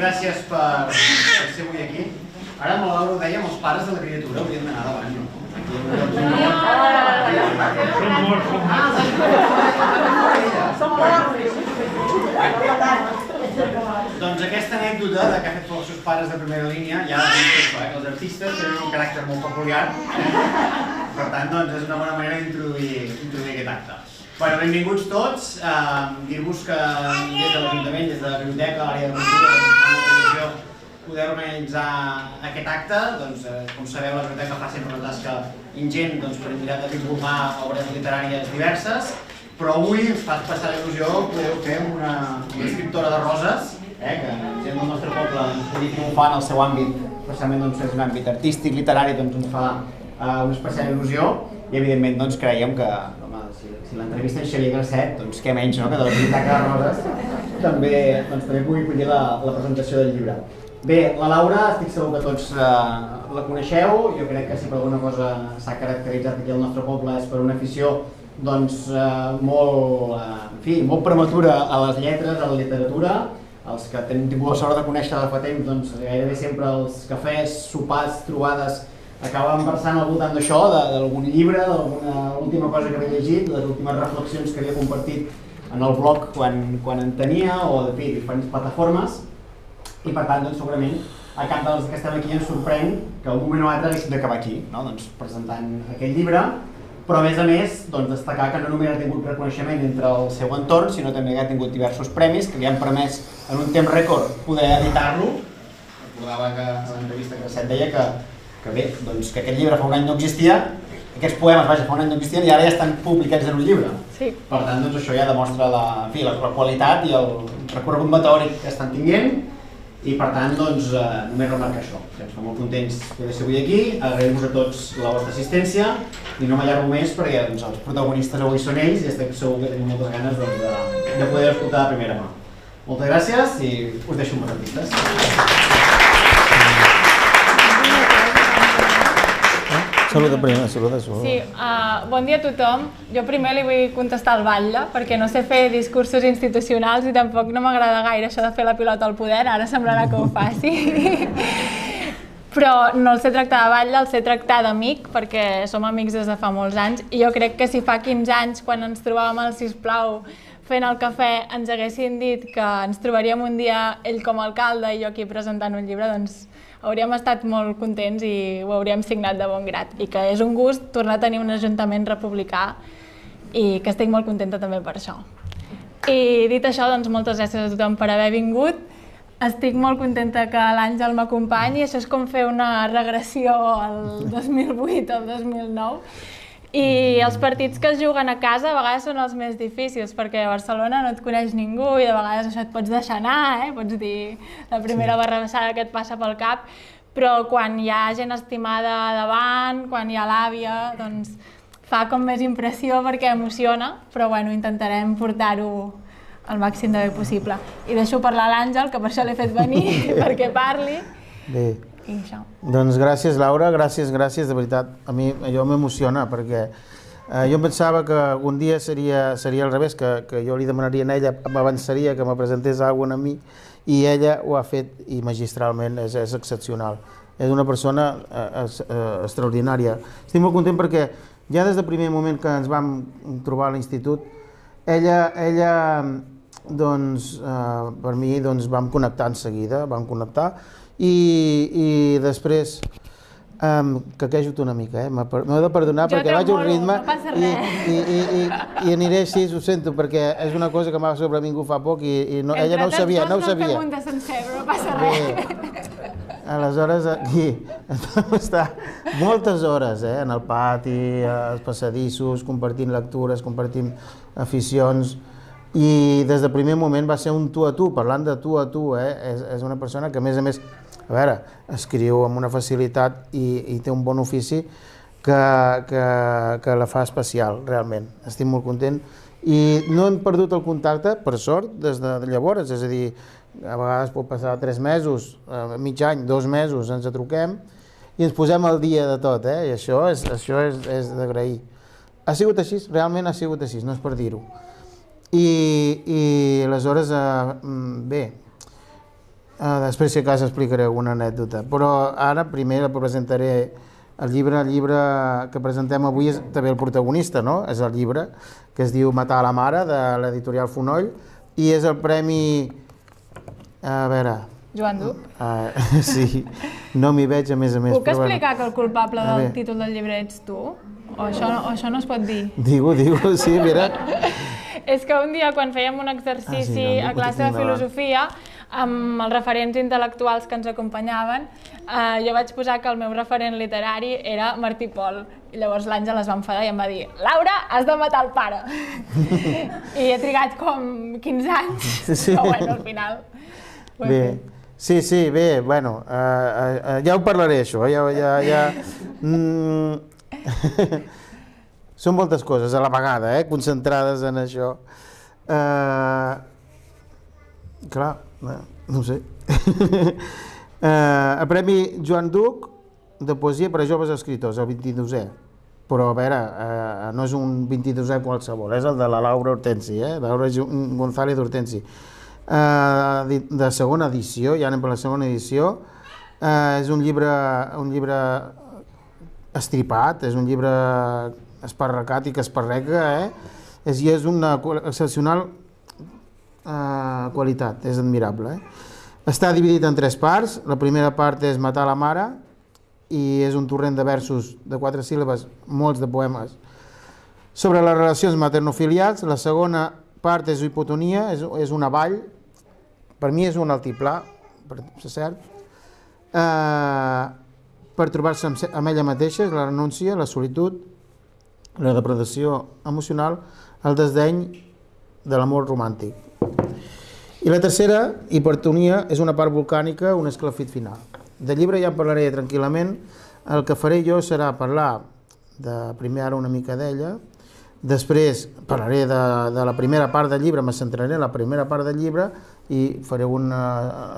gràcies per ser avui aquí. Ara amb la Laura ho dèiem, els pares de la criatura haurien d'anar davant, no? Som morts! Doncs aquesta anècdota que ha fet pels seus pares de primera línia ja la tenim que els artistes tenen un caràcter molt peculiar. Per tant, doncs, és una bona manera d'introduir aquest acte. Benvinguts tots. Dir-vos que des de l'Ajuntament, des de la Biblioteca, l'àrea de cultura, fa molta il·lusió poder organitzar aquest acte. Com sabeu, la Biblioteca fa sempre una tasca ingent per mirar de divulgar obres literàries diverses, però avui ens fa especial il·lusió poder fer amb una escriptora de roses, que gent del nostre poble ens pugui triomfar en el seu àmbit, especialment és un àmbit artístic, literari, ens fa una especial il·lusió i evidentment creiem que si l'entrevista en Xavier Grasset, què menys que de la Biblioteca de Roses també pugui acollir la presentació del llibre. Bé, la Laura estic segur que tots la coneixeu, jo crec que si per alguna cosa s'ha caracteritzat aquí al nostre poble és per una afició molt prematura a les lletres, a la literatura. Els que hem tingut la sort de conèixer fa temps, gairebé sempre els cafès, sopars, trobades acaben versant al voltant d'això, d'algun llibre, d'alguna última cosa que havia llegit, les últimes reflexions que havia compartit en el blog quan en tenia, o de diferents plataformes. I per tant, segurament, a cap dels que estem aquí ens sorprèn que un moment o altre haguéssim d'acabar aquí, presentant aquest llibre, però a més, destacar que no només ha tingut reconeixement entre el seu entorn, sinó també que ha tingut diversos premis que li han permès en un temps rècord poder editar-lo. Recordava que a l'entrevista que Grasset deia que aquest llibre fa un any no existia, aquests poemes fa un any no existien i ara ja estan publicats en un llibre. Per tant, això ja demostra la qualitat i el recorregut meteòric que estan tinguent. I per tant, només remarcar això, que ens fa molt contents poder ser avui aquí, agrair-vos a tots la vostra assistència i no m'allargo més perquè els protagonistes avui són ells i estic segur que tenim moltes ganes de poder escoltar de primera mà. Moltes gràcies i us deixo amb els artistes. Saluda primer, saluda. Sí, bon dia a tothom. Jo primer li vull contestar al batlle, perquè no sé fer discursos institucionals i tampoc no m'agrada gaire això de fer la pilota al poder, ara semblarà que ho faci. Però no el sé tractar de batlle, el sé tractar d'amic, perquè som amics des de fa molts anys, i jo crec que si fa 15 anys, quan ens trobàvem al Sisplau fent el cafè, ens haguessin dit que ens trobaríem un dia ell com a alcalde i jo aquí presentant un llibre, doncs hauríem estat molt contents i ho hauríem signat de bon grat. I que és un gust tornar a tenir un ajuntament republicà i que estic molt contenta també per això. I dit això, doncs moltes gràcies a tothom per haver vingut. Estic molt contenta que l'Àngel m'acompanyi, això és com fer una regressió al 2008 al 2009. I els partits que es juguen a casa a vegades són els més difícils, perquè a Barcelona no et coneix ningú i de vegades això et pots deixar anar, pots dir la primera barrabassada que et passa pel cap, però quan hi ha gent estimada davant, quan hi ha l'àvia, doncs fa com més impressió perquè emociona, però bueno, intentarem portar-ho al màxim de bé possible. I deixo parlar l'Àngel, que per això l'he fet venir, perquè parli. Bé. Doncs gràcies, Laura, gràcies, de veritat. A mi allò m'emociona perquè jo pensava que un dia seria al revés, que jo li demanaria a ella, m'avançaria que me presentés alguna cosa a mi i ella ho ha fet i magistralment, és excepcional. És una persona extraordinària. Estic molt content perquè ja des del primer moment que ens vam trobar a l'institut, ella doncs, per mi, vam connectar en seguida, i després quequejo una mica, m'heu de perdonar perquè vaig a un ritme i aniré així, ho sento, perquè és una cosa que m'ha sobrevingut fa poc i ella no ho sabia. Entre tots no pregunta sencer, però no passa res. Aleshores aquí vam estar moltes hores en el pati, als passadissos, compartint lectures, compartint aficions. I des del primer moment va ser un tu a tu, parlant de tu a tu, és una persona que a més, a veure, escriu amb una facilitat i té un bon ofici que la fa especial, realment. Estic molt content i no hem perdut el contacte, per sort, des de llavors, és a dir, a vegades pot passar 3 mesos, mig any, 2 mesos, ens truquem i ens posem al dia de tot, i això és d'agrair. Ha sigut així, realment ha sigut així, no és per dir-ho. I aleshores, bé, Després, si a casa, explicaré alguna anècdota. Però ara, primer, presentaré el llibre que presentem avui és també el protagonista, no? És el llibre que es diu Matar la mare, de l'editorial Fonoll, i és el premi... A veure... Joan Duc. Sí, no m'hi veig, a més. Puc explicar que el culpable del títol del llibre ets tu? O això no es pot dir? Digue-ho, sí, mira. És que un dia, quan fèiem un exercici a classe de filosofia, amb els referents intel·lectuals que ens acompanyaven, jo vaig posar que el meu referent literari era Martí Pol. I llavors l'Àngel es va enfadar i em va dir: Laura, has de matar el pare! I he trigat com 15 anys, però bueno, al final ho he fet. Sí, bé, bueno, ja ho parlaré, això, Són moltes coses a la vegada, concentrades en això. Clar, no ho sé. El Premi Joan Duc de poesia per a joves escriptors, el 22è. Però, a veure, no és un 22è qualsevol, és el de la Laura Hortensi, Laura González Hortensi. De segona edició, ja anem per la segona edició. És un llibre estripat, és un llibre esparracat i que esparrega, i és una excepcional qualitat, és admirable. Està dividit en 3 parts. La primera part és Matar la mare, i és un torrent de versos de 4 síl·labes, molts de poemes, sobre les relacions maternofilials. La segona part és hipotonia, és una vall, per mi és un altiplà, per ser cert, per trobar-se amb ella mateixa, la renúncia, la solitud, la depredació emocional, el desdeny de l'amor romàntic. I la tercera, hipertonia, és una part volcànica, un esclafit final. Del llibre ja en parlaré tranquil·lament. El que faré jo serà parlar primer ara una mica d'ella, després parlaré de la primera part del llibre, me centraré en la primera part del llibre i faré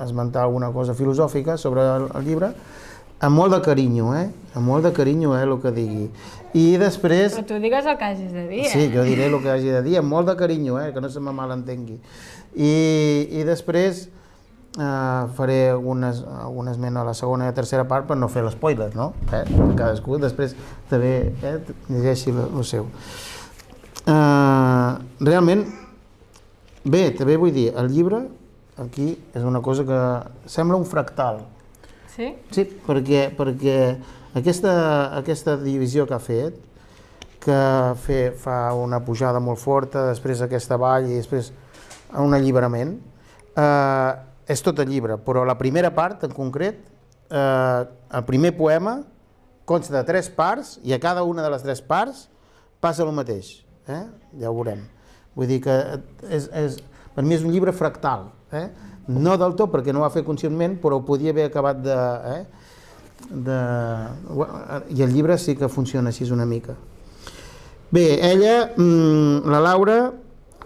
esmentar alguna cosa filosòfica sobre el llibre, amb molt de carinyo, amb molt de carinyo, el que digui. I després... Però tu digues el que hagis de dir, Sí, jo diré el que hagi de dir, amb molt de carinyo, que no se me malentengui. I després faré algun esment a la segona i la tercera part per no fer l'espoiler, no? Cadascú després també llegeixi el seu. Realment, bé, també vull dir, el llibre aquí és una cosa que sembla un fractal. Sí? Sí, perquè aquesta divisió que ha fet, que fa una pujada molt forta, després aquesta vall i després un alliberament, és tot el llibre, però la primera part en concret, el primer poema, consta de 3 parts i a cada una de les 3 parts passa el mateix, ja ho veurem. Vull dir que per mi és un llibre fractal, no del tot perquè no ho va fer conscientment, però podia haver acabat i el llibre sí que funciona així una mica. Bé, ella, la Laura,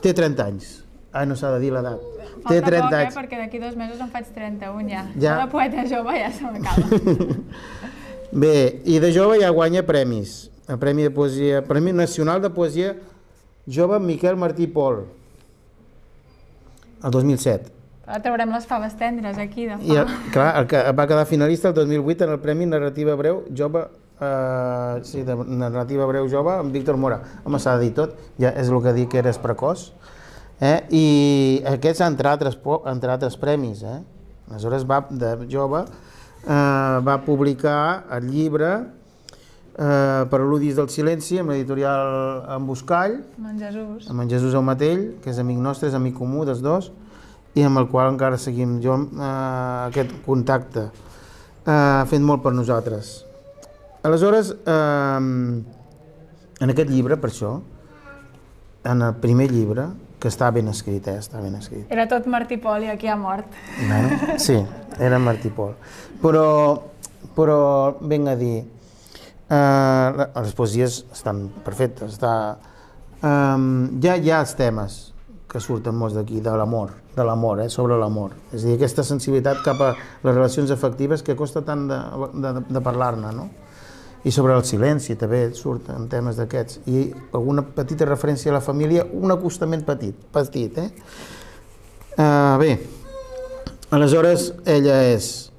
té 30 anys. No s'ha de dir l'edat. Té 30 anys. Perquè d'aquí 2 mesos em faig 31 ja. La poeta jove ja se m'acaba. Bé, i de jove ja guanya premis. El Premi de Poesia, Premi Nacional de Poesia Jove Miquel Martí Pol, el 2007. Ara traurem les faves tendres aquí de fa. Clar, va quedar finalista el 2008 en el Premi Narrativa Breu Jove, de Narrativa Breu Jove amb Víctor Mora. Home, s'ha de dir tot, ja és el que dic que eres precoç. I aquests, entre altres premis. Aleshores, de jove, va publicar el llibre Preludis del silenci amb l'editorial Emboscall, amb en Jesús Aumatell, que és amic nostre, és amic comú dels dos, i amb el qual encara seguim aquest contacte, fent molt per nosaltres. Aleshores, en aquest llibre, per això, en el primer llibre, que està ben escrit, està ben escrit. Era tot Martí Pol i aquí ha mort. Sí, era Martí Pol. Però vinc a dir, les poesies estan perfectes, ja hi ha els temes que surten molts d'aquí, de l'amor, sobre l'amor. És a dir, aquesta sensibilitat cap a les relacions afectives que costa tant de parlar-ne, no? I sobre el silenci també surten temes d'aquests. I alguna petita referència a la família, un acostament petit. Bé, Aleshores, ella és...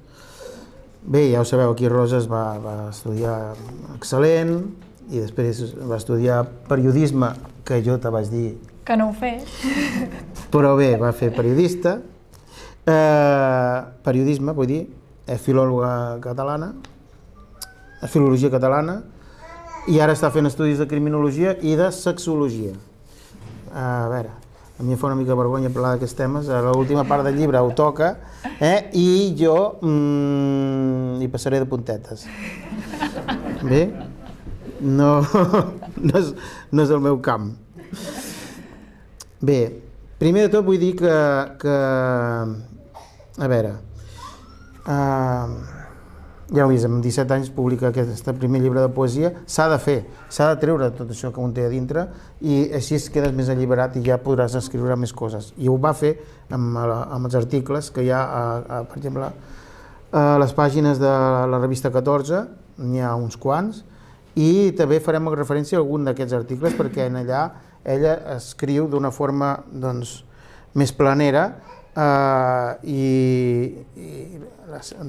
Bé, ja ho sabeu, aquí Roses va estudiar excel·lent i després va estudiar periodisme, que jo te vaig dir... Que no ho fes. Però bé, va fer periodista. Periodisme, vull dir, és filòloga catalana, filologia catalana, i ara està fent estudis de criminologia i de sexologia. A veure, a mi em fa una mica vergonya parlar d'aquests temes, a l'última part del llibre ho toca, i jo hi passaré de puntetes. Bé? No és el meu camp. Bé, primer de tot vull dir que a veure, ja ho vist, amb 17 anys publica aquest primer llibre de poesia, s'ha de fer, s'ha de treure tot això que un té a dintre i així es quedes més alliberat i ja podràs escriure més coses. I ho va fer amb els articles que hi ha, per exemple, a les pàgines de la revista 14, n'hi ha uns quants, i també farem referència a algun d'aquests articles perquè en allà ella escriu d'una forma doncs, més planera i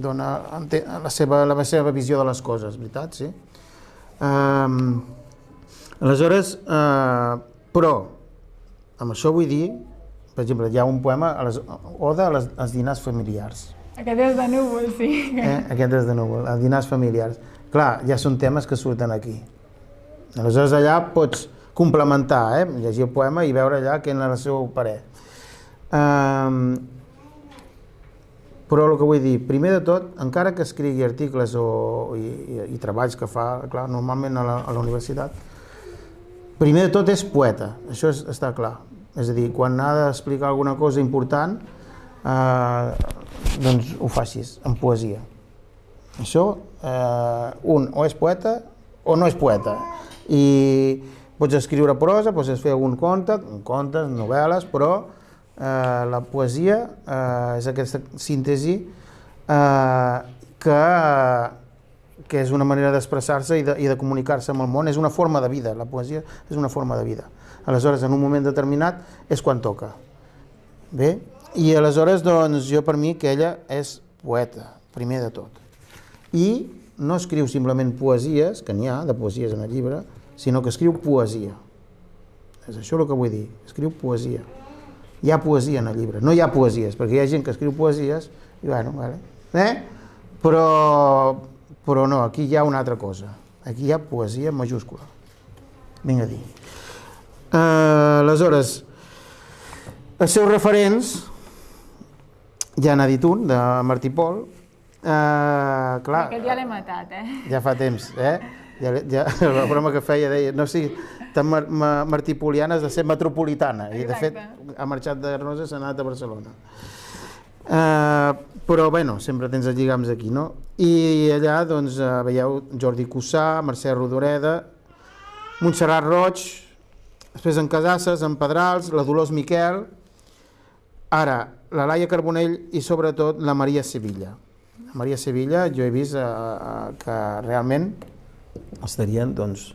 dona la seva visió de les coses, veritat, sí? Aleshores, però, amb això vull dir, per exemple, hi ha un poema, Oda als dinars familiars. Aquest és de núvol, sí. Aquest és de núvol, els dinars familiars. Clar, ja són temes que surten aquí. Aleshores, allà pots complementar, llegir el poema i veure allà què és el seu parer. Però el que vull dir, primer de tot, encara que escrigui articles i treballs que fa, clar, normalment a la universitat, primer de tot és poeta, això està clar. És a dir, quan ha d'explicar alguna cosa important, doncs ho facis en poesia. Això, un o és poeta o no és poeta. I pots escriure prosa, pots fer algun contes, novel·les, però la poesia és aquesta síntesi que és una manera d'expressar-se i de comunicar-se amb el món, és una forma de vida, la poesia és una forma de vida. Aleshores, en un moment determinat és quan toca. Bé? I aleshores, doncs, jo per mi que ella és poeta, primer de tot. I no escriu simplement poesies, que n'hi ha de poesies en el llibre, sinó que escriu poesia. És això el que vull dir, escriu poesia. Hi ha poesia en el llibre, no hi ha poesies, perquè hi ha gent que escriu poesies i bueno, però no, aquí hi ha una altra cosa, aquí hi ha poesia majúscula, vinc a dir. Aleshores, els seus referents, ja n'ha dit un, de Martí Pol, clar... Aquest ja l'he matat, Ja fa temps, la broma que feia deia, no sé, tan martipoliana has de ser metropolitana, i de fet ha marxat de Roses, s'ha anat a Barcelona. Però, bueno, sempre tens els lligams aquí, no? I allà, doncs, veieu Jordi Cussà, Mercè Rodoreda, Montserrat Roig, després en Casasses, en Pedrals, la Dolors Miquel, ara, la Laia Carbonell i, sobretot, la Maria Sevilla. La Maria Sevilla, jo he vist que realment estarien, doncs,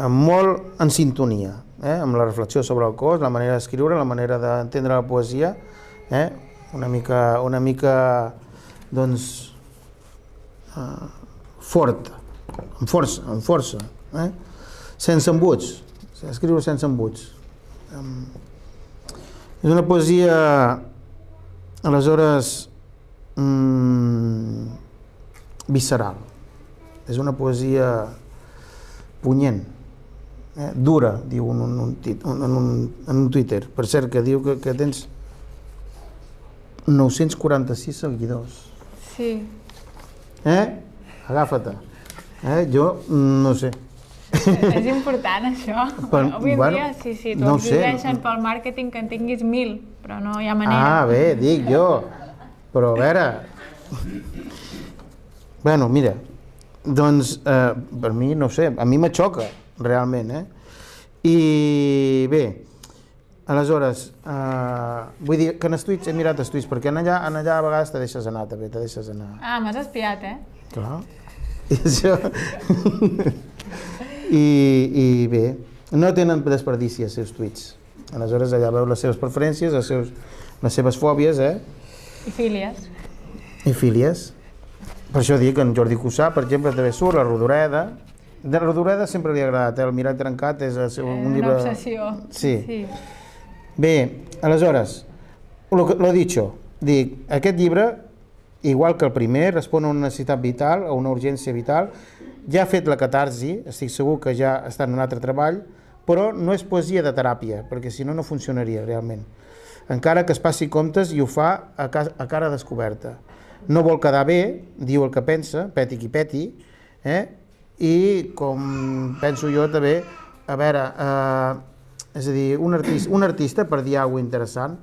molt en sintonia, amb la reflexió sobre el cos, la manera d'escriure, la manera d'entendre la poesia, una mica, doncs, forta, amb força, sense embuts, escriure sense embuts. És una poesia, aleshores, visceral, és una poesia punyent, dura, diu en un Twitter, per cert, que diu que tens 946 seguidors. Sí. Agafa-te. Jo no sé. És important, això. Avui en dia, sí, t'ho exigeixen pel màrqueting que en tinguis 1.000, però no hi ha manera. Bé, dic jo. Però a veure... Bueno, mira, doncs, per mi, no sé, a mi m'aixoca, realment, I bé, aleshores, vull dir que en els tuits he mirat els tuits, perquè en allà a vegades te deixes anar, també, te deixes anar. M'has espiat, Clar. I això... I bé, no tenen desperdici els seus tuits. Aleshores, allà veu les seves preferències, les seves fòbies, I fílies. I fílies. Per això dic que en Jordi Cussà, per exemple, també surt La Rodoreda. De La Rodoreda sempre li ha agradat, el Mirall trencat és un llibre... Una obsessió. Sí. Bé, aleshores, lo dicho, dic, aquest llibre, igual que el primer, respon a una necessitat vital, a una urgència vital. Ja ha fet la catarsi, estic segur que ja està en un altre treball, però no és poesia de teràpia, perquè si no, no funcionaria realment. Encara que es passi comptes i ho fa a cara descoberta. No vol quedar bé, diu el que pensa, peti qui peti, i com penso jo també, a veure, és a dir, un artista per dir alguna cosa interessant,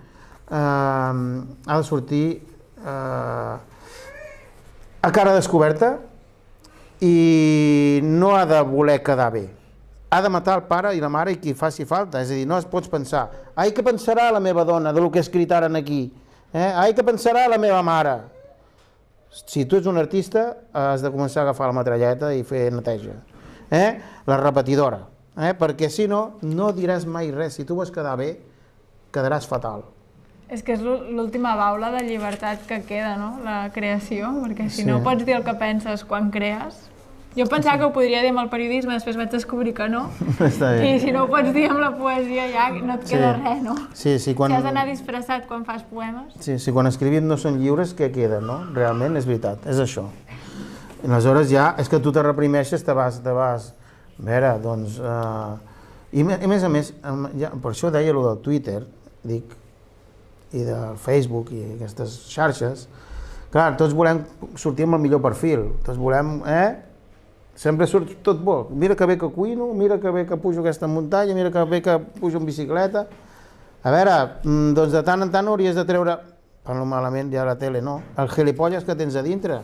ha de sortir a cara descoberta i no ha de voler quedar bé. Ha de matar el pare i la mare i qui faci falta, és a dir, no es pots pensar ai, què pensarà la meva dona de lo que he escrit ara aquí, ai, què pensarà la meva mare. Si tu ets un artista has de començar a agafar la metralleta i fer neteja, la repetidora, perquè si no, no diràs mai res. Si tu vols quedar bé, quedaràs fatal. És que és l'última baula de llibertat que queda, no? La creació, perquè si no pots dir el que penses quan crees. Jo pensava que ho podria dir amb el periodisme, després vaig descobrir que no. Està bé. I si no ho pots dir amb la poesia ja no et queda res, no? Sí, Si has d'anar disfressat quan fas poemes. Sí, quan escrivim no són lliures, què queda, no? Realment és veritat, és això. Aleshores ja, és que tu te reprimeixes, te vas... A veure, doncs... I a més, per això deia allò del Twitter, dic, i del Facebook i aquestes xarxes, clar, tots volem sortir amb el millor perfil, tots volem, sempre surt tot bo, mira que bé que cuino, mira que bé que pujo aquesta muntanya, mira que bé que pujo en bicicleta. A veure, doncs de tant en tant hauries de treure, parlo malament ja a la tele, no, el gilipolles que tens a dintre,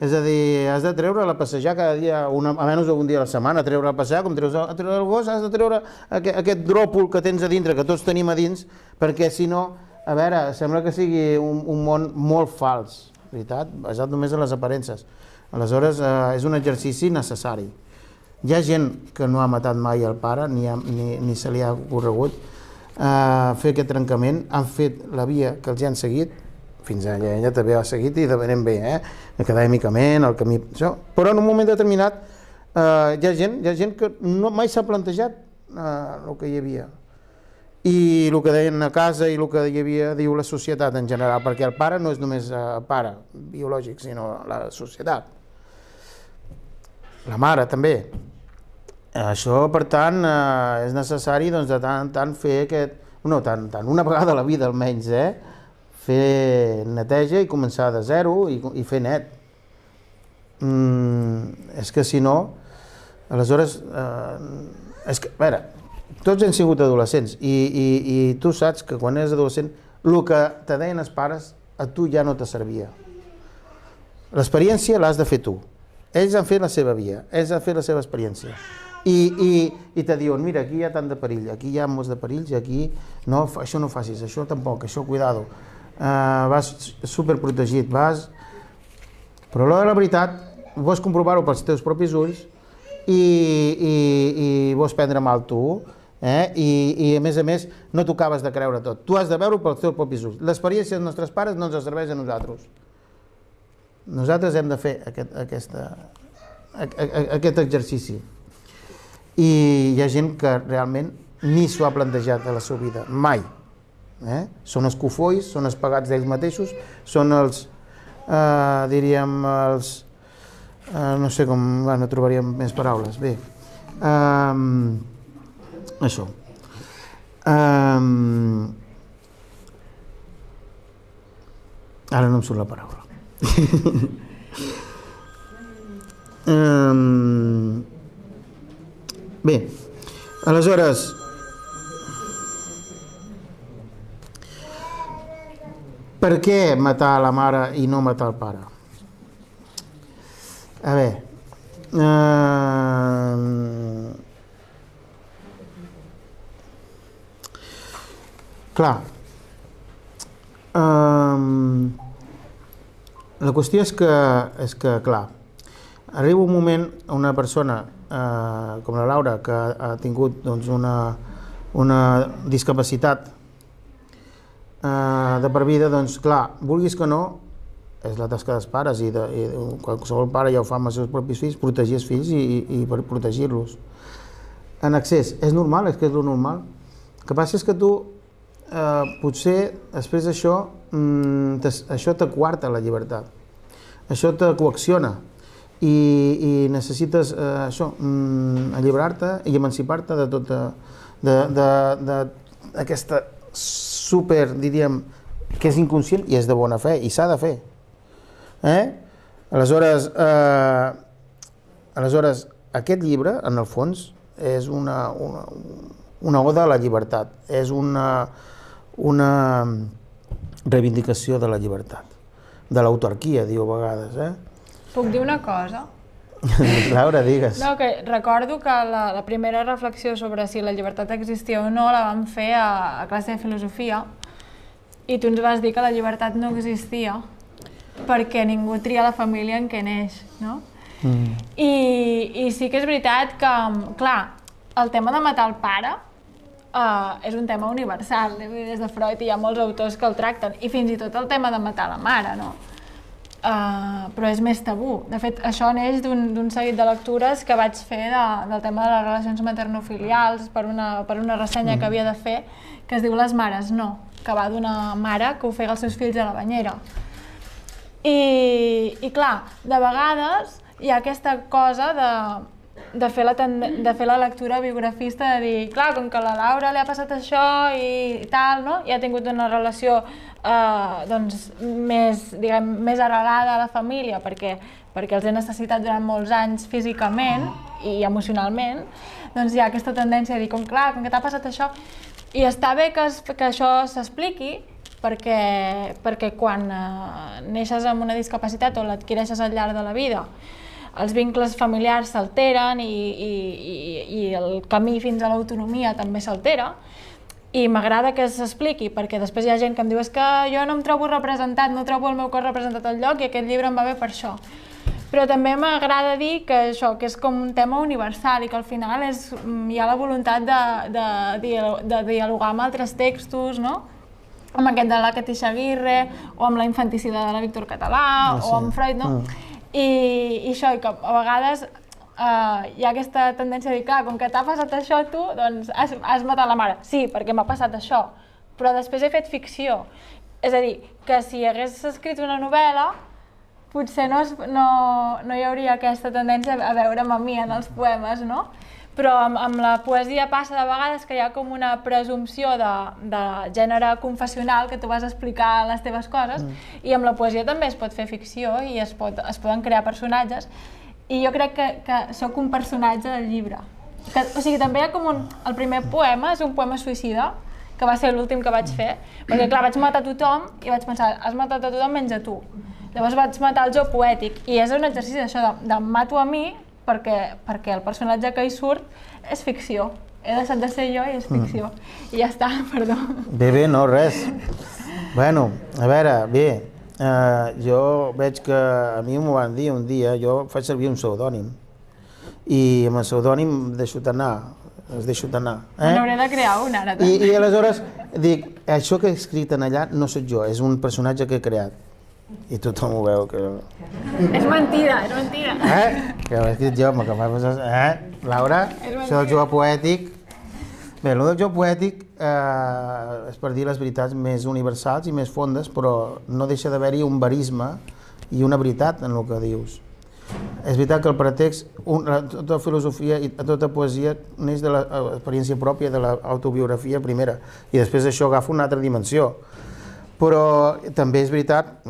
és a dir, has de treure a passejar cada dia, almenys un dia a la setmana, treure a passejar, com treure el gos, has de treure aquest dròpol que tens a dintre, que tots tenim a dins, perquè si no, a veure, sembla que sigui un món molt fals, veritat, basat només en les aparences. Aleshores, és un exercici necessari. Hi ha gent que no ha matat mai el pare, ni se li ha ocorregut fer aquest trencament, han fet la via que els han seguit, fins allà ella també ha seguit i de ben bé, acadèmicament, el camí, això. Però en un moment determinat hi ha gent que mai s'ha plantejat el que hi havia. I el que deien a casa i el que hi havia, diu la societat en general, perquè el pare no és només el pare biològic, sinó la societat. La mare també. Això, per tant, és necessari de tant en tant fer aquest... No, tant, una vegada a la vida almenys, fer neteja i començar de zero i fer net. És que si no, aleshores... És que, a veure, tots hem sigut adolescents i tu saps que quan eres adolescent el que te deien els pares a tu ja no te servia. L'experiència l'has de fer tu. Ells han fet la seva via, ells han fet la seva experiència. I te diuen, mira, aquí hi ha tant de perill, aquí hi ha molts de perills i aquí, no, això no facis, això tampoc, això cuidado. Vas superprotegit, vas... Però a l'hora de la veritat, vols comprovar-ho pels teus propis ulls i vols prendre mal tu, i a més no t'ho acabes de creure tot. Tu has de veure-ho pels teus propis ulls. L'experiència dels nostres pares no ens serveix a nosaltres. Nosaltres hem de fer aquest exercici. I hi ha gent que realment ni s'ho ha plantejat a la seva vida, mai. Són els cofois, són els pagats d'ells mateixos, són els, diríem, els... no sé com, no trobaríem més paraules. Bé, això. Ara no em surt la paraula. Bé, aleshores, per què matar la mare i no matar el pare? A veure, clar, la qüestió és que, clar, arriba un moment a una persona com la Laura, que ha tingut una discapacitat de per vida, doncs clar, vulguis que no, és la tasca dels pares i qualsevol pare ja ho fa amb els seus propis fills, protegir els fills i per protegir-los. En excés, és normal, és que és lo normal. El que passa és que tu, potser, després d'això, això t'aquarta la llibertat. Això te coacciona i necessites això, alliberar-te i emancipar-te de tota d'aquesta super, diríem, que és inconscient i és de bona fe i s'ha de fer. Aleshores, aquest llibre, en el fons, és una oda a la llibertat, és una reivindicació de la llibertat, de l'autarquia, diu a vegades. Puc dir una cosa? Laura, digues. No, que recordo que la primera reflexió sobre si la llibertat existia o no la vam fer a classe de filosofia i tu ens vas dir que la llibertat no existia perquè ningú tria la família en què neix, no? I sí que és veritat que, clar, el tema de matar el pare és un tema universal, des de Freud hi ha molts autors que el tracten, i fins i tot el tema de matar la mare, no? Però és més tabú. De fet, això neix d'un seguit de lectures que vaig fer del tema de les relacions maternofilials per una ressenya que havia de fer, que es diu Les mares no, que va d'una mare que ofega els seus fills a la banyera. I clar, de vegades hi ha aquesta cosa de fer la lectura biografista, de dir, clar, com que a la Laura li ha passat això i tal, no? I ha tingut una relació més arrelada a la família perquè els he necessitat durant molts anys físicament i emocionalment, doncs hi ha aquesta tendència a dir, com que t'ha passat això, i està bé que això s'expliqui, perquè quan neixes amb una discapacitat o l'adquireixes al llarg de la vida, els vincles familiars s'alteren i el camí fins a l'autonomia també s'altera, i m'agrada que s'expliqui, perquè després hi ha gent que em diu que jo no em trobo representat, no trobo el meu cos representat al lloc i aquest llibre em va bé per això. Però també m'agrada dir que això, que és com un tema universal i que al final hi ha la voluntat de dialogar amb altres textos, no? Amb aquest de la Katisha Aguirre, o amb la infanticida de la Víctor Català, o amb Freud, no? I això, i que a vegades hi ha aquesta tendència a dir, clar, com que t'ha passat això a tu, doncs has matat la mare. Sí, perquè m'ha passat això, però després he fet ficció. És a dir, que si hagués escrit una novel·la, potser no hi hauria aquesta tendència a veure'm a mi en els poemes, no? Però amb la poesia passa de vegades que hi ha com una presumpció de gènere confessional, que tu vas explicar les teves coses, i amb la poesia també es pot fer ficció i es poden crear personatges, i jo crec que sóc un personatge del llibre. O sigui, també hi ha com el primer poema és un poema suïcida, que va ser l'últim que vaig fer, perquè clar, vaig matar tothom i vaig pensar, has matat a tothom menys a tu. Llavors vaig matar el jo poètic, i és un exercici d'això, de mato a mi, perquè el personatge que hi surt és ficció. He deixat de ser jo i és ficció. I ja està, perdó. Bé, no, res. Bueno, a veure, bé, jo veig que a mi m'ho van dir un dia, jo faig servir un pseudònim, i amb el pseudònim es deixo anar. N'hauré de crear un ara també. I aleshores dic, això que he escrit en allà no sóc jo, és un personatge que he creat. I tothom ho veu, que... És mentida, és mentida. Que ho he escrit jo, que m'ha posat... Laura, això del joc poètic... Bé, el del joc poètic és per dir les veritats més universals i més fondes, però no deixa d'haver-hi un verisme i una veritat en el que dius. És veritat que el pretext, tota filosofia i tota poesia neix de l'experiència pròpia, de l'autobiografia primera, i després això agafa una altra dimensió. Però també és veritat,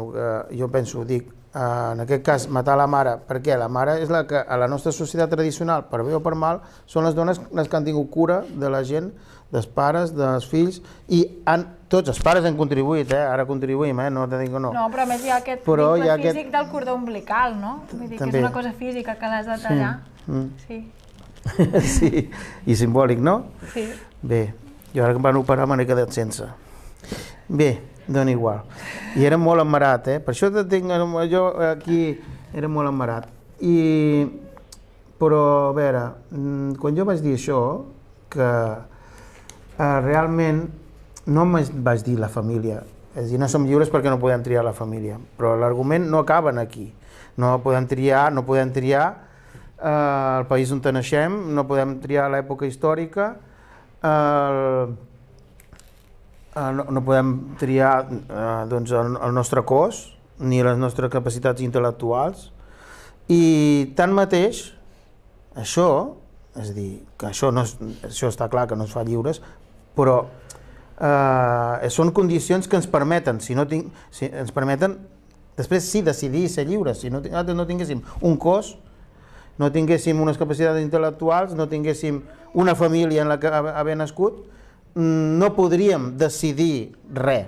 jo penso, dic, en aquest cas, matar la mare, perquè la mare és la que a la nostra societat tradicional, per bé o per mal, són les dones les que han tingut cura de la gent, dels pares, dels fills, i tots els pares han contribuït, ara contribuïm, no te dic que no. No, però a més hi ha aquest vincle físic del cordó umbilical, no? Vull dir que és una cosa física que l'has de tallar. Sí. Sí, i simbòlic, no? Sí. Bé, jo ara que em van operar me n'he quedat sense. Bé, dona igual. I era molt emmarat, per això jo aquí era molt emmarat. Però, a veure, quan jo vaig dir això, que realment no vaig dir la família, és a dir, no som lliures perquè no podem triar la família, però l'argument no acaba aquí. No podem triar el país on naixem, no podem triar l'època històrica, no podem triar doncs, el nostre cos ni les nostres capacitats intel·lectuals, i tanmateix això, és a dir, que això està clar que no ens fa lliures, però són condicions que ens permeten, ens permeten després sí decidir ser lliures. Si no tinguéssim un cos, no tinguéssim unes capacitats intel·lectuals, no tinguéssim una família en la que haver nascut, no podríem decidir res,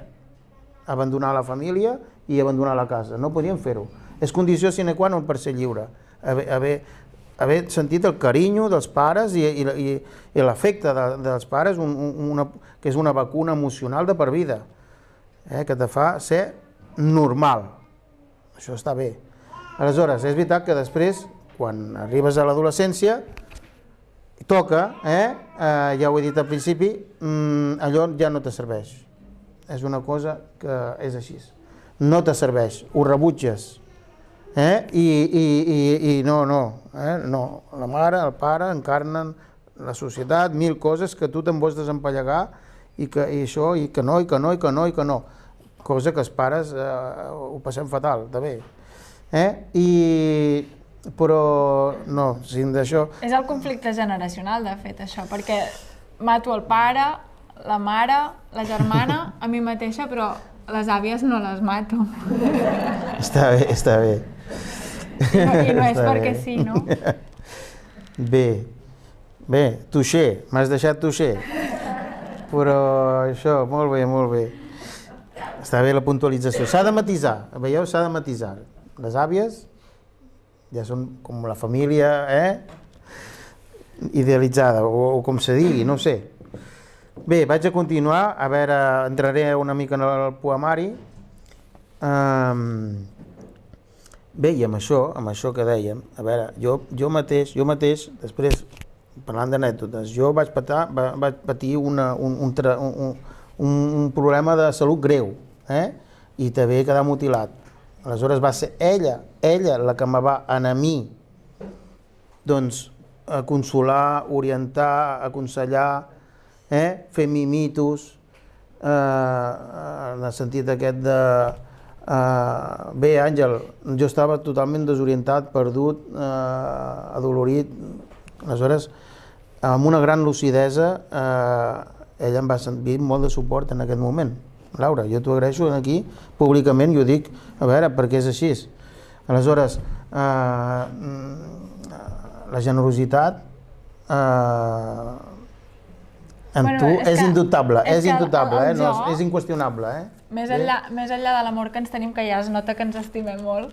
abandonar la família i abandonar la casa, no podríem fer-ho. És condició sine qua non per ser lliure, haver sentit el carinyo dels pares i l'afecte dels pares, que és una vacuna emocional de per vida, que te fa ser normal. Això està bé. Aleshores, és veritat que després, quan arribes a l'adolescència, toca, ja ho he dit al principi, allò ja no te serveix. És una cosa que és així. No te serveix, ho rebutges. I no. La mare, el pare encarnen la societat, mil coses que tu te'n vols desempallegar i això, i que no. Cosa que els pares ho passem fatal, també. Però no, sin d'això... És el conflicte generacional, de fet, això, perquè mato el pare, la mare, la germana, a mi mateixa, però les àvies no les mato. Està bé. I no és perquè sí, no? Bé, touché, m'has deixat touché. Però això, molt bé. Està bé la puntualització. S'ha de matisar, veieu? S'ha de matisar. Les àvies ja són com la família idealitzada, o com se digui, no ho sé. Bé, vaig a continuar, a veure, entraré una mica en el poemari. Bé, i amb això que dèiem, a veure, jo mateix, després, parlant d'anècdotes, jo vaig patir un problema de salut greu, i també quedar mutilat. Aleshores va ser ella la que me va anar a mi, doncs, a consolar, orientar, aconsellar, fer mimitos, en el sentit aquest de... Bé, Àngel, jo estava totalment desorientat, perdut, adolorit. Aleshores, amb una gran lucidesa, ella em va sentir molt de suport en aquest moment. Laura, jo t'ho agraeixo aquí, públicament, i ho dic, a veure, perquè és així. Aleshores, la generositat amb tu és indubtable, és inqüestionable. Més enllà de l'amor que ens tenim, que ja es nota que ens estimem molt,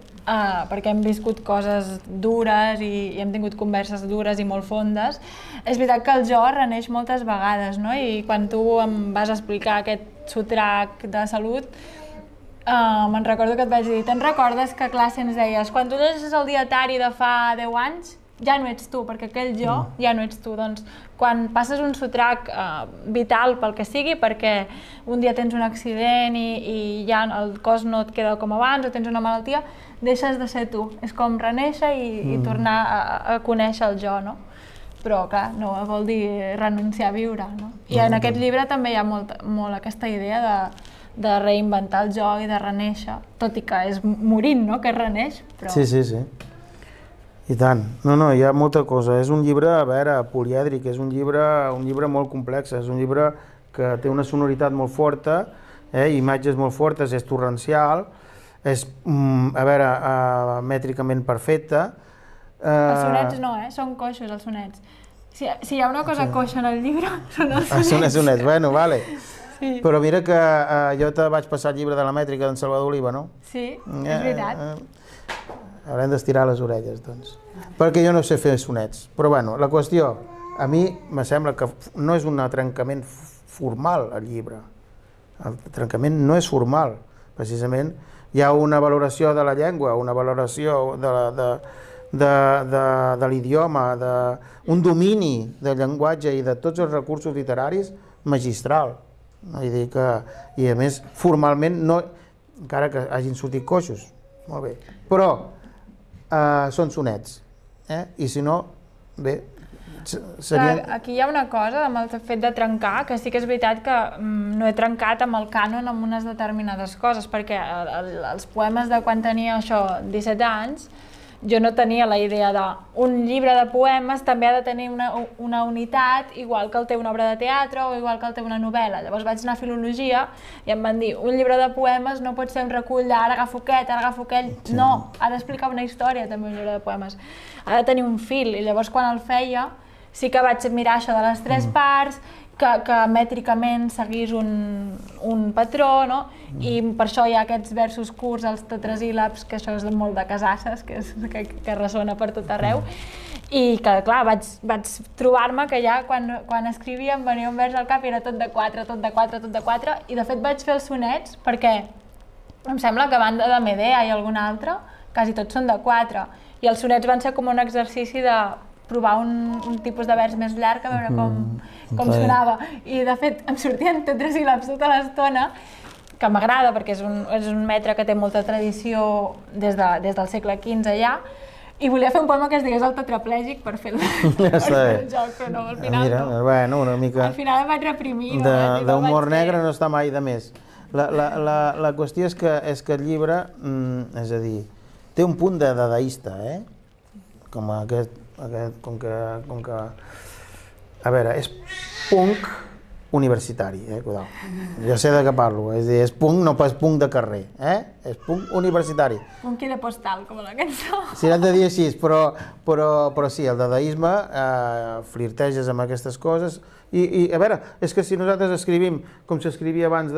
perquè hem viscut coses dures i hem tingut converses dures i molt fondes, és veritat que el jo reneix moltes vegades, no? I quan tu em vas explicar aquest sotrac de salut, me'n recordo que et vaig dir, te'n recordes que a classe ens deies, quan tu llegeixes el dietari de fa 10 anys, ja no ets tu, perquè aquell jo ja no ets tu. Doncs quan passes un sotrac vital pel que sigui, perquè un dia tens un accident i ja el cos no et queda com abans o tens una malaltia, deixes de ser tu. És com renéixer i tornar a conèixer el jo, no? Però, clar, no vol dir renunciar a viure, no? I en aquest llibre també hi ha molt aquesta idea de reinventar el jo i de renéixer, tot i que és morint, no?, que es reneix, però... Sí. I tant. No, hi ha molta cosa. És un llibre, a veure, polièdric, és un llibre molt complex, és un llibre que té una sonoritat molt forta, imatges molt fortes, és torrencial, és, a veure, mètricament perfecte. Els sonets no, són coixos els sonets. Si hi ha una cosa coixa en el llibre, són els sonets. Són els sonets, bueno, vale. Sí. Però mira que jo te vaig passar el llibre de la mètrica d'en Salvador Oliva, no? Sí, és veritat. Haurem d'estirar les orelles, doncs. Perquè jo no sé fer sonets. Però bueno, la qüestió, a mi me sembla que no és un trencament formal el llibre. El trencament no és formal. Precisament hi ha una valoració de la llengua, una valoració de l'idioma, un domini del llenguatge i de tots els recursos literaris magistral. Vull dir que, i a més, formalment, no, encara que hagin sortit coixos, molt bé, però són sonets, i si no, bé, serien... Aquí hi ha una cosa amb el fet de trencar, que sí que és veritat que no he trencat amb el cànon amb unes determinades coses, perquè els poemes de quan tenia això, 17 anys, jo no tenia la idea d'un llibre de poemes també ha de tenir una unitat igual que el té una obra de teatre o igual que el té una novel·la. Llavors vaig anar a filologia i em van dir un llibre de poemes no pot ser un recull d'ara agafo aquest, ara agafo aquell, no, ha d'explicar una història també un llibre de poemes, ha de tenir un fil, i llavors quan el feia sí que vaig mirar això de les 3 parts, que mètricament seguís un patró, no? I per això hi ha aquests versos curts, els tetrasíl·labs, que això és molt de Casasses, que ressona per tot arreu, i que, clar, vaig trobar-me que ja quan escrivia em venia un vers al cap i era tot de 4, tot de 4, tot de 4, i de fet vaig fer els sonets perquè em sembla que a banda de Medea i algun altre, quasi tots són de 4, i els sonets van ser com un exercici de provar un tipus de vers més llarg, a veure com sonava. I de fet em sortien tetrasíl·labs tota l'estona, que m'agrada perquè és un metre que té molta tradició des del segle XV ja, i volia fer un poema que es digués el tetraplègic per fer el joc, però no, al final mira, no. Bueno, una mica... Al final em vaig reprimir. D'humor negre no està mai de més. La qüestió és que el llibre, és a dir, té un punt de dadaista, com que... A veure, és punk universitari, cuidao. Ja sé de què parlo, és a dir, és punk, no pas punk de carrer, és punk universitari. Punk i de postal, com a la cançó. Si l'hem de dir així, però sí, el dadaisme flirteges amb aquestes coses i a veure, és que si nosaltres escrivim com s'escrivia abans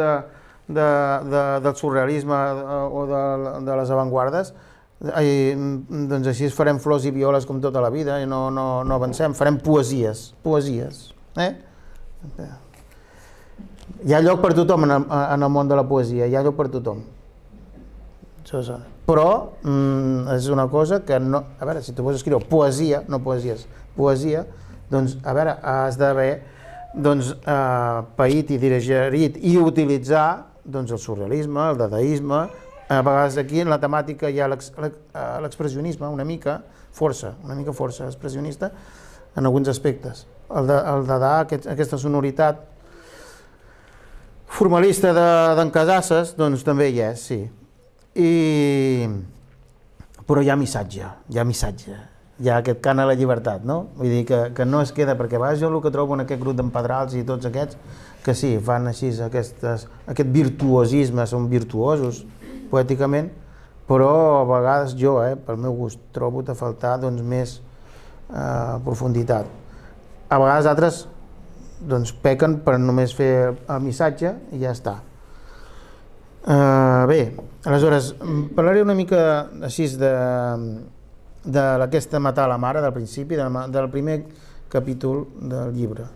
del surrealisme o de les avantguardes, doncs així farem flors i violes com tota la vida i no avancem, farem poesies. Hi ha lloc per tothom en el món de la poesia, hi ha lloc per tothom. Però és una cosa que no... A veure, si tu vols escriure poesia, no poesies, poesia, doncs, a veure, has d'haver paït i digerit i utilitzar el surrealisme, el dadaisme. A vegades aquí en la temàtica hi ha l'expressionisme, una mica força expressionista en alguns aspectes. El dadà, aquesta sonoritat formalista d'en Casasses, doncs també hi és, sí. Però hi ha missatge, hi ha aquest cant a la llibertat, no? Vull dir que no es queda, perquè a vegades jo el que trobo en aquest grup d'empedrals i tots aquests, que sí, fan així aquest virtuosisme, són virtuosos poèticament, però a vegades jo, pel meu gust, trobo a faltar més profunditat. A vegades altres pequen per només fer el missatge i ja està. Bé, aleshores, parlaré una mica així d'aquesta Matar la mare del principi, del primer capítol del llibre.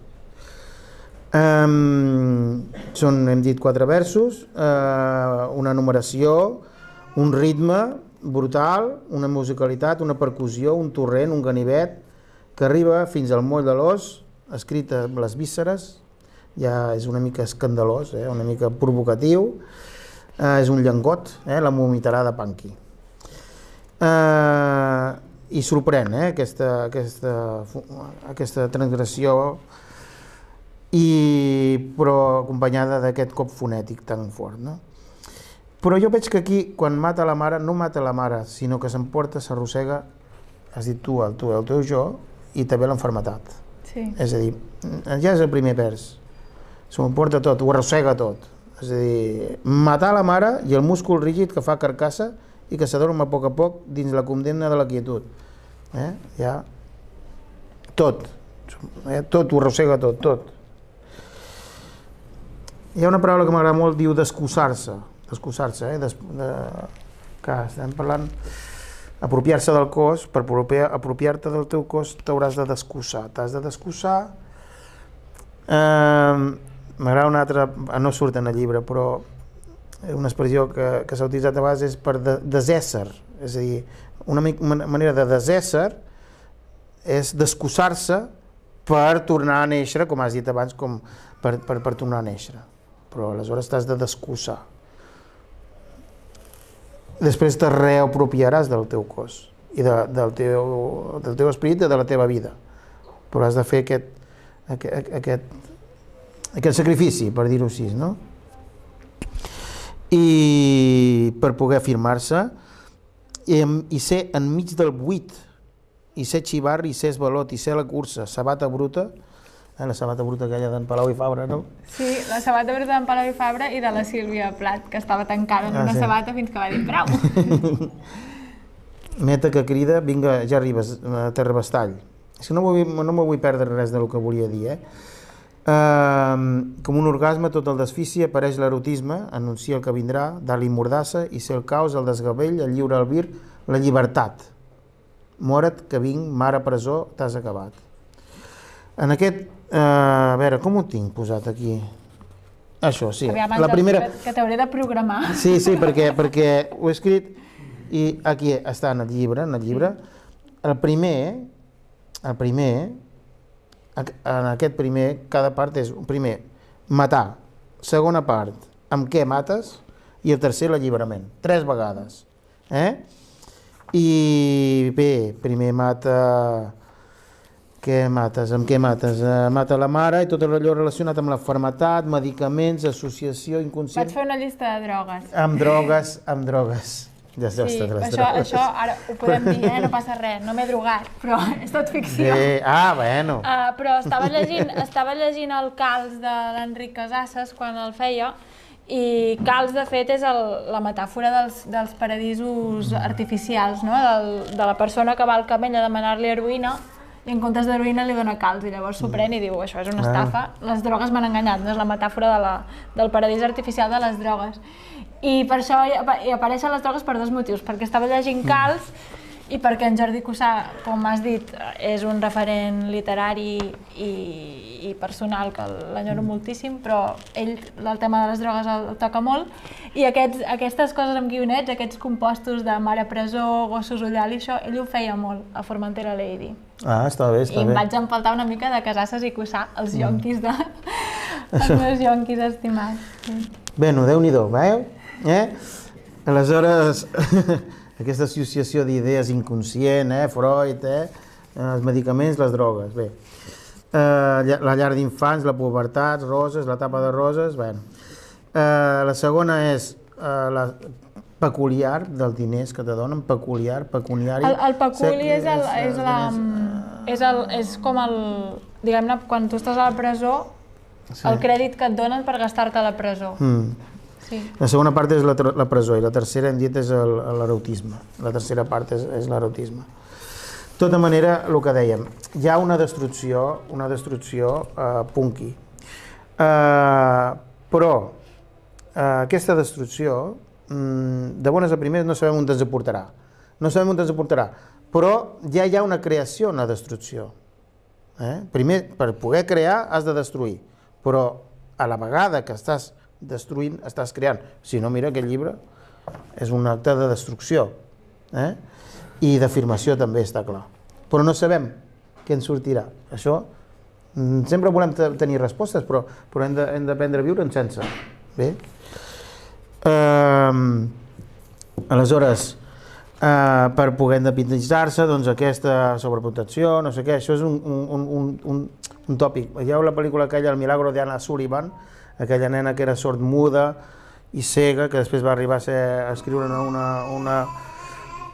Són, hem dit, 4 versos, una numeració, un ritme brutal, una musicalitat, una percussió, un torrent, un ganivet, que arriba fins al moll de l'os, escrita amb les vísceres, ja és una mica escandalós, una mica provocatiu, és un llengot, la vomitarà de Punky. I sorprèn aquesta transgressió, però acompanyada d'aquest cop fonètic tan fort. Però jo veig que aquí, quan mata la mare, no mata la mare, sinó que s'emporta, s'arrossega, has dit tu, el teu jo, i també l'enfermetat. És a dir, ja és el primer vers, s'ho emporta tot, ho arrossega tot. És a dir, matar la mare i el múscul rígid que fa carcassa i que s'adorma a poc dins la condemna de la quietud. Ja, tot ho arrossega tot. Hi ha una paraula que m'agrada molt, diu descussar-se, que estem parlant, apropiar-se del cos, per apropiar-te del teu cos t'hauràs de descussar, m'agrada una altra, no surt en el llibre, però una expressió que s'ha utilitzat a vegades és per desésser, és a dir, una manera de desésser és descussar-se per tornar a néixer, com has dit abans, per tornar a néixer. però aleshores t'has de descussar. Després te reapropiaràs del teu cos i del teu esperit i de la teva vida, però has de fer aquest sacrifici, per dir-ho així, no? I per poder afirmar-se i ser enmig del buit, i ser xivarri, i ser esvalot, i ser la cursa, sabata bruta, la sabata bruta aquella d'en Palau i Fabra, no? Sí, la sabata bruta d'en Palau i Fabra i de la Sílvia Plat, que estava tancada en una sabata fins que va dir prou. Meta que crida, vinga, ja arribes a Terrabastall. És que no m'ho vull perdre res del que volia dir, com un orgasme, tot el desfici, apareix l'erotisme, anuncia el que vindrà, dalt i mordassa, i ser el caos, el desgavell, el lliure albir, la llibertat. Mora't que vinc, mare presó, t'has acabat. En aquest, a veure, com ho tinc posat aquí? Això, sí. La primera... Que t'hauré de programar. Sí, perquè ho he escrit i aquí està en el llibre, El primer, en aquest primer, cada part és, primer, matar, segona part, amb què mates, i el tercer, l'alliberament, 3 vegades. I bé, primer mata... Què mates? Amb què mates? Mata la mare i tot allò relacionat amb la malaltia, medicaments, associació inconscient... Vaig fer una llista de drogues. Amb drogues. Ja està, sí, les drogues. Això ara ho podem dir, no passa res, no m'he drogat, però és tot ficció. Bé, bueno. Però estava llegint el Calç de l'Enric Casasses quan el feia, i Calç, de fet, és la metàfora dels paradisos artificials, no? De la persona que va al camell a demanar-li heroïna, i en comptes d'heroïna li dona calç, i llavors s'ho pren i diu, això és una estafa, les drogues m'han enganyat, no és la metàfora del paradís artificial de les drogues. I per això hi apareixen les drogues per 2 motius, perquè estava llegint Calç i perquè en Jordi Cussà, com has dit, és un referent literari i personal que l'enyoro moltíssim, però ell el tema de les drogues el toca molt, i aquestes coses amb guionets, aquests compostos de mare presó, gossos ullal i això, ell ho feia molt a Formentera Lady. Està bé, I em vaig empaltar una mica de Casasses i Cussà, els yonquis els meus yonquis estimats. Bé, Déu-n'hi-do, veieu? Aleshores, aquesta associació d'idees inconscient, Freud, els medicaments, les drogues, bé. La llar d'infants, la pubertat, roses, l'etapa de roses, bé. La segona és la peculiar, dels diners que te donen, pecuniari. El peculi és com el... Diguem-ne, quan tu estàs a la presó, el crèdit que et donen per gastar-te a la presó. Sí. La segona part és la presó i la tercera hem dit és l'erotisme. La tercera part és l'erotisme. De tota manera, el que dèiem, hi ha una destrucció punky. Però aquesta destrucció, de bones a primeres, no sabem on ens aportarà. Però ja hi ha una creació en la destrucció. Primer, per poder crear, has de destruir. Però a la vegada que estàs destruint, estàs creant. Si no, mira, aquest llibre és un acte de destrucció. I d'afirmació també, està clar. Però no sabem què ens sortirà. Això, sempre volem tenir respostes, però hem d'aprendre a viure sense. Bé? Aleshores, per poder independitzar-se, doncs aquesta sobreprotecció, no sé què, això és un tòpic. Veieu la pel·lícula aquella, El milagro de Anna Sullivan, aquella nena que era sordmuda i cega, que després va arribar a escriure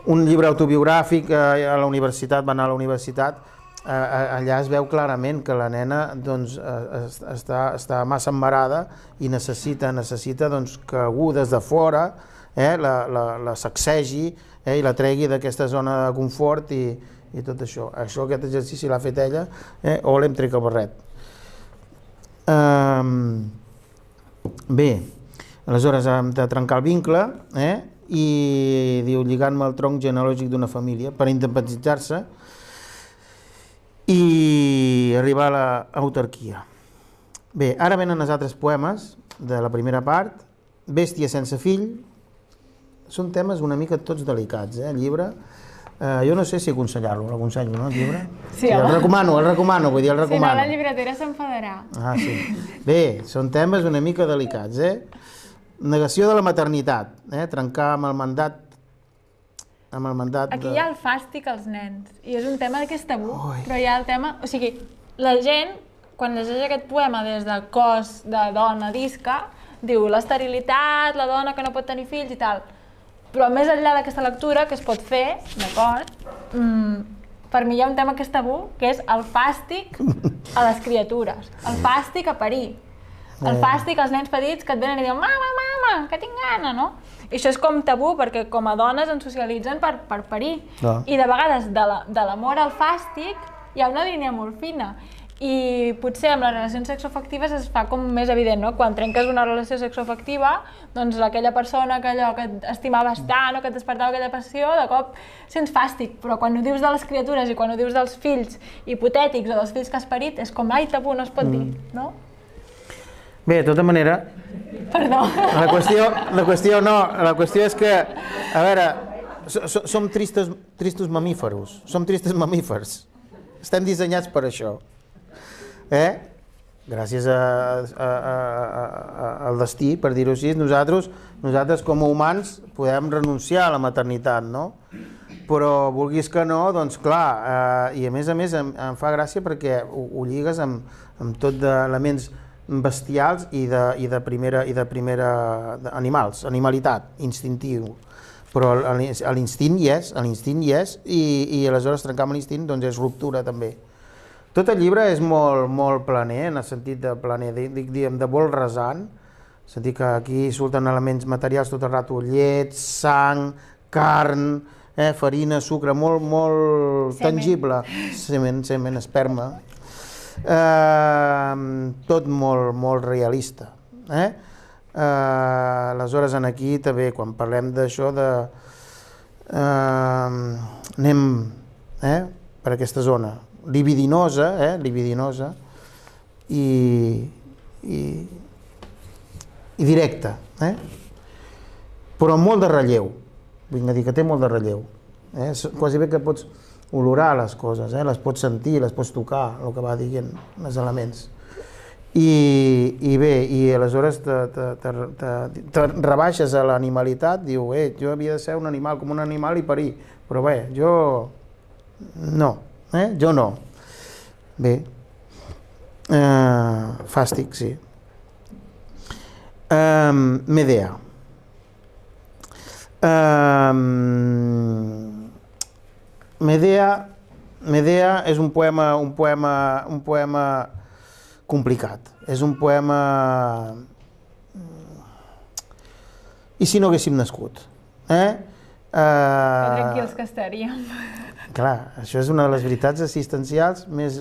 un llibre autobiogràfic a la universitat, va anar a la universitat, allà es veu clarament que la nena està massa emmarada i necessita que algú des de fora la sacsegi i la tregui d'aquesta zona de confort i tot això. Aquest exercici l'ha fet ella o l'hem tret el barret. Bé, aleshores hem de trencar el vincle i diu lligant-me al tronc genealògic d'una família per independitzar-se i arribar a l'autarquia. Bé, ara venen els altres poemes de la primera part. Bèstia sense fill. Són temes una mica tots delicats, el llibre. Jo no sé si aconsellar-lo, l'aconsello, no, el llibre? Sí, el home. recomano, vull dir, el Si no, recomano. la llibretera s'enfadarà. Ah, sí. Bé, són temes una mica delicats, Negació de la maternitat, trencar amb el mandat Aquí hi ha el fàstic als nens, i és un tema que és tabú, Ui. però hi ha el tema... O sigui, la gent, quan llegeix aquest poema des de cos de dona d'isca, diu l'esterilitat, la dona que no pot tenir fills i tal. Però més enllà d'aquesta lectura, que es pot fer, d'acord, per mi hi ha un tema que és tabú, que és el fàstic a les criatures, el fàstic a parir, el fàstic als nens petits que et venen i diuen mama, que tinc gana, no? I això és com tabú, perquè com a dones ens socialitzen per parir. Clar. I de vegades de l'amor al fàstic hi ha una línia molt fina. I potser amb les relacions sexoafectives es fa com més evident, no? Quan trenques una relació sexoafectiva, doncs aquella persona que allò que estimaves tant o que et despertava aquella passió, de cop sents fàstic. Però quan ho dius de les criatures i quan ho dius dels fills hipotètics o dels fills que has parit, és com, ai, tabú, no es pot dir, no? Bé, de tota manera, Perdó. la qüestió és que, a veure, som tristos mamíferos, som tristes mamífers, estem dissenyats per això, gràcies al destí, per dir-ho així, nosaltres com a humans podem renunciar a la maternitat, no? Però vulguis que no, doncs clar, i a més em fa gràcia perquè ho lligues amb tot d'elements bestials i de primera animals, animalitat, instintiu, però l'instint hi és i aleshores trencar amb l'instint doncs és ruptura també. Tot el llibre és molt planer, en el sentit de planer, de molt rasant, en el sentit que aquí surten elements materials tot el rato, llet, sang, carn, farina, sucre, molt tangible, semen, esperma, tot molt realista. Aleshores, aquí també, quan parlem d'això, anem per aquesta zona libidinosa i directa, però amb molt de relleu, vull dir que té molt de relleu, quasi bé que pots olorar les coses, les pots sentir, les pots tocar, el que va dient els elements. I bé, i aleshores te rebaixes a l'animalitat, diu, jo havia de ser un animal com un animal i parir, però bé, jo no. Bé, fàstic, sí. Medea. Medea és un poema complicat. És un poema... I si no haguéssim nascut? Tranquils que estaríem. Clar, això és una de les veritats existencials més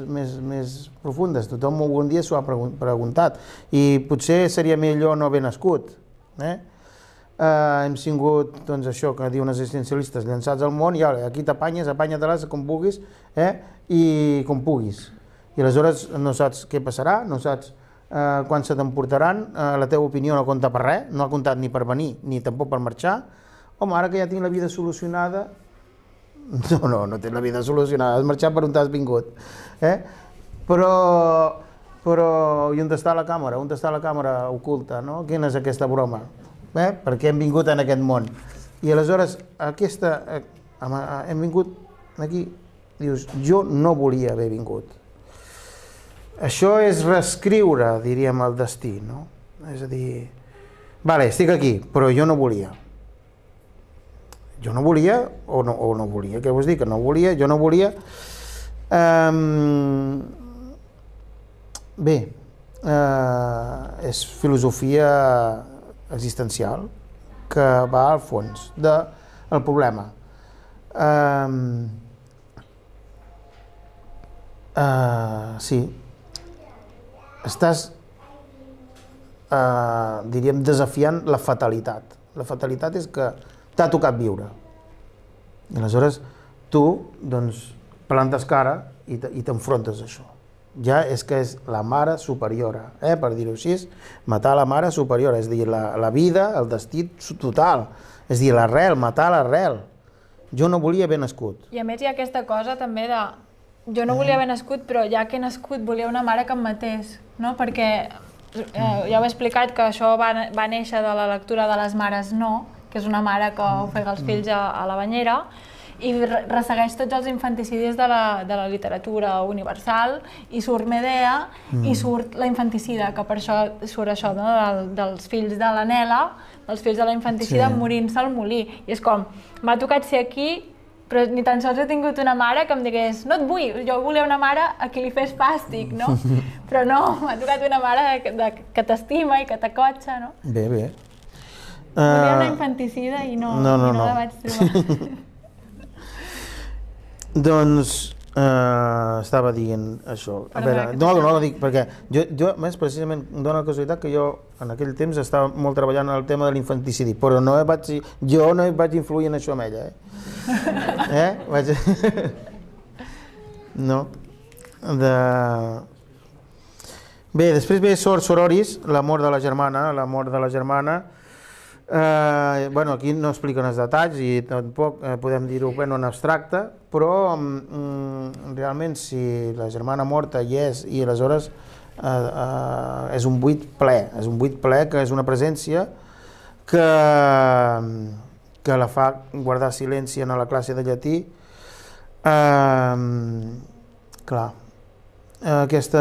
profundes. Tothom algun dia s'ho ha preguntat. I potser seria millor no haver nascut. Hem sigut, doncs això que diuen els existencialistes, llançats al món i aquí t'apanyes, apanya-te-les com vulguis i com puguis. I aleshores no saps què passarà, no saps quan se t'emportaran, la teva opinió no compta per res, no ha comptat ni per venir ni tampoc per marxar. Home, ara que ja tinc la vida solucionada... No tens la vida solucionada, has marxat per on t'has vingut. Però... I on està la càmera? On està la càmera oculta, no? Quina és aquesta broma? Per què hem vingut en aquest món? I aleshores, hem vingut aquí, dius, jo no volia haver vingut. Això és reescriure, diríem, el destí, no? És a dir, vale, estic aquí, però jo no volia. Jo no volia, o no volia, què vols dir? Que no volia, jo no volia. Bé, és filosofia existencial que va al fons del problema. Sí, estàs, diríem, desafiant la fatalitat. La fatalitat és que t'ha tocat viure. I aleshores tu, doncs, plantes cara i t'enfrontes a això. Ja és que és la mare superiora, per dir-ho així, matar la mare superiora, és a dir, la vida, el destí total, és a dir, l'arrel, matar l'arrel. Jo no volia haver nascut. I a més hi ha aquesta cosa també de... Jo no volia haver nascut, però ja que he nascut volia una mare que em matés, no? Perquè ja ho he explicat que això va néixer de la lectura de Les mares no, que és una mare que ofega els fills a la banyera, i ressegueix tots els infanticidis de la literatura universal, i surt Medea i surt la infanticida, que per això surt això, no? Dels fills de la Nela, dels fills de la infanticida morint-se al molí. I és com, m'ha tocat ser aquí, però ni tan sols he tingut una mare que em digués no et vull, jo volia una mare a qui li fes fàstic, no? Però no, m'ha tocat una mare que t'estima i que t'acotxa, no? Bé, bé. Volia una infanticida i no la vaig trobar. Doncs estava dient això. A veure, no dic perquè jo més precisament em dóna la casualitat que jo en aquell temps estava molt treballant en el tema de l'infanticidi, però jo no vaig influir en això amb ella, No. Bé, després ve Sororis, l'amor de la germana. Bueno, aquí no expliquen els detalls i tampoc podem dir-ho en abstracte, però realment si la germana morta hi és i aleshores és un buit ple, que és una presència que la fa guardar silenci en la classe de llatí. Clar, aquesta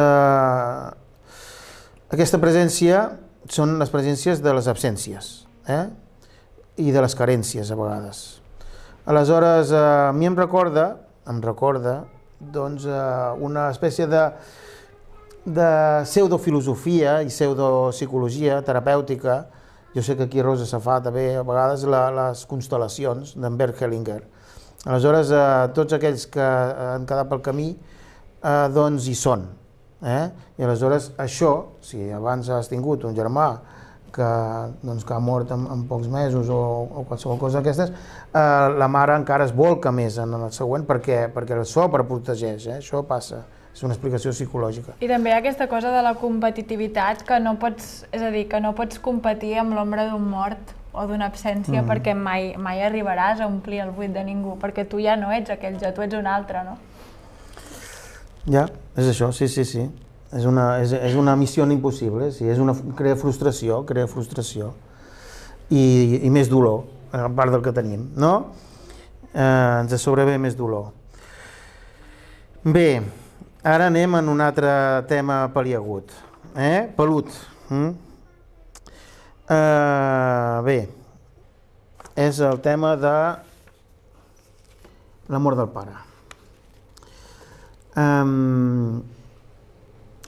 presència són les presències de les absències i de les carències a vegades. Aleshores, a mi em recorda doncs, una espècie de pseudofilosofia i pseudopsicologia terapèutica. Jo sé que aquí Rosa Safà també a vegades les constel·lacions d'en Bert Hellinger. Aleshores, tots aquells que han quedat pel camí doncs hi són. I aleshores això, si abans has tingut un germà que ha mort en pocs mesos o qualsevol cosa d'aquestes, la mare encara es volca més en el següent perquè el sobreprotegeix, això passa, és una explicació psicològica. I també hi ha aquesta cosa de la competitivitat, que no pots competir amb l'ombra d'un mort o d'una absència perquè mai arribaràs a omplir el buit de ningú, perquè tu ja no ets aquell, ja tu ets un altre, no? Ja, és això, sí. És una missió impossible, sí, crea frustració i més dolor, a part del que tenim, no? Ens sobrevé més dolor. Bé, ara anem en un altre tema paliagut, pelut. Bé, és el tema de l'amor del pare.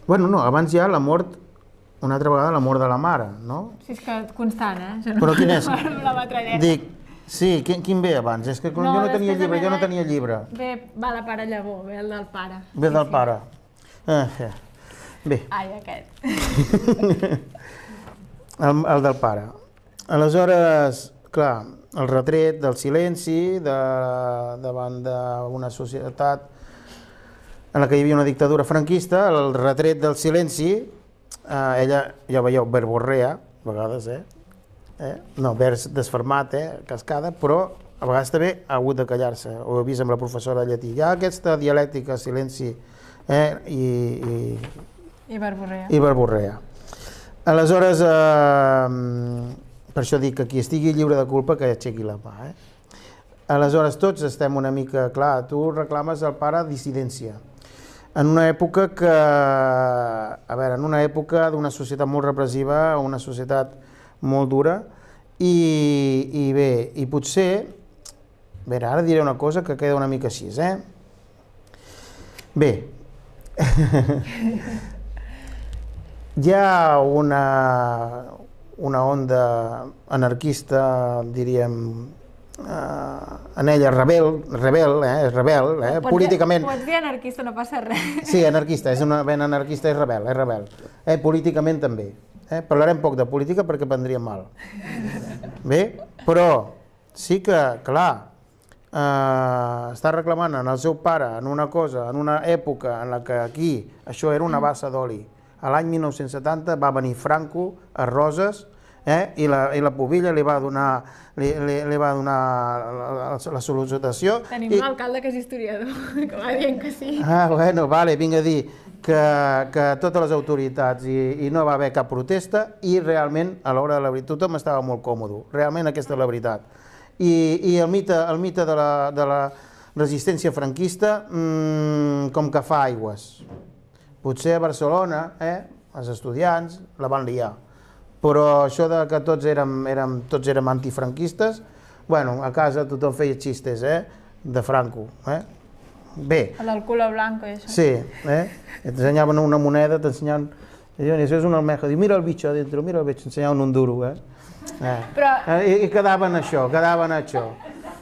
Bueno, no, abans hi ha la mort, una altra vegada la mort de la mare, no? Sí, és que constant, Però quin és? La metralleta. Dic, sí, quin ve abans? És que jo no tenia llibre. Va la pare llavor, ve el del pare. Ve del pare. Bé. Ai, aquest. El del pare. Aleshores, clar, el retret del silenci davant d'una societat en la que hi havia una dictadura franquista, el retret del silenci, ella, ja veieu, verborrea, a vegades, no, vers desfermat, cascada, però a vegades també ha hagut de callar-se, ho he vist amb la professora de llatí. Hi ha aquesta dialèctica, silenci i verborrea. I verborrea. Aleshores, per això dic que qui estigui lliure de culpa que aixequi la mà. Aleshores, tots estem una mica, clar, tu reclames al pare dissidència. En una època d'una societat molt repressiva, una societat molt dura, i bé, i potser, ara diré una cosa que queda una mica així, Bé, hi ha una onda anarquista, diríem, en ella políticament... Pots dir anarquista, no passa res. Sí, anarquista, és una vena anarquista, és rebel. Políticament també. Parlarem poc de política perquè prendríem mal. Bé, però sí que, clar, està reclamant en el seu pare, en una cosa, en una època en la que aquí això era una bassa d'oli. A l'any 1970 va venir Franco a Roses i la pubilla li va donar la sol·licitació. Tenim l'alcalde que és historiador, que va dient que sí. Bueno, vale, vinc a dir que totes les autoritats i no va haver cap protesta i realment a l'hora de la veritat tothom estava molt còmode, realment aquesta és la veritat. I el mite de la resistència franquista com que fa aigües. Potser a Barcelona els estudiants la van liar, però això de que tots érem antifranquistes, bueno, a casa tothom feia xistes de Franco. Bé. El del culo blanco i això. Sí, t'ensenyaven una moneda, t'ensenyaven... Això és un almeja, diu, mira el bitxo adentro, mira el bitxo, ensenyaven un duro, I quedaven això.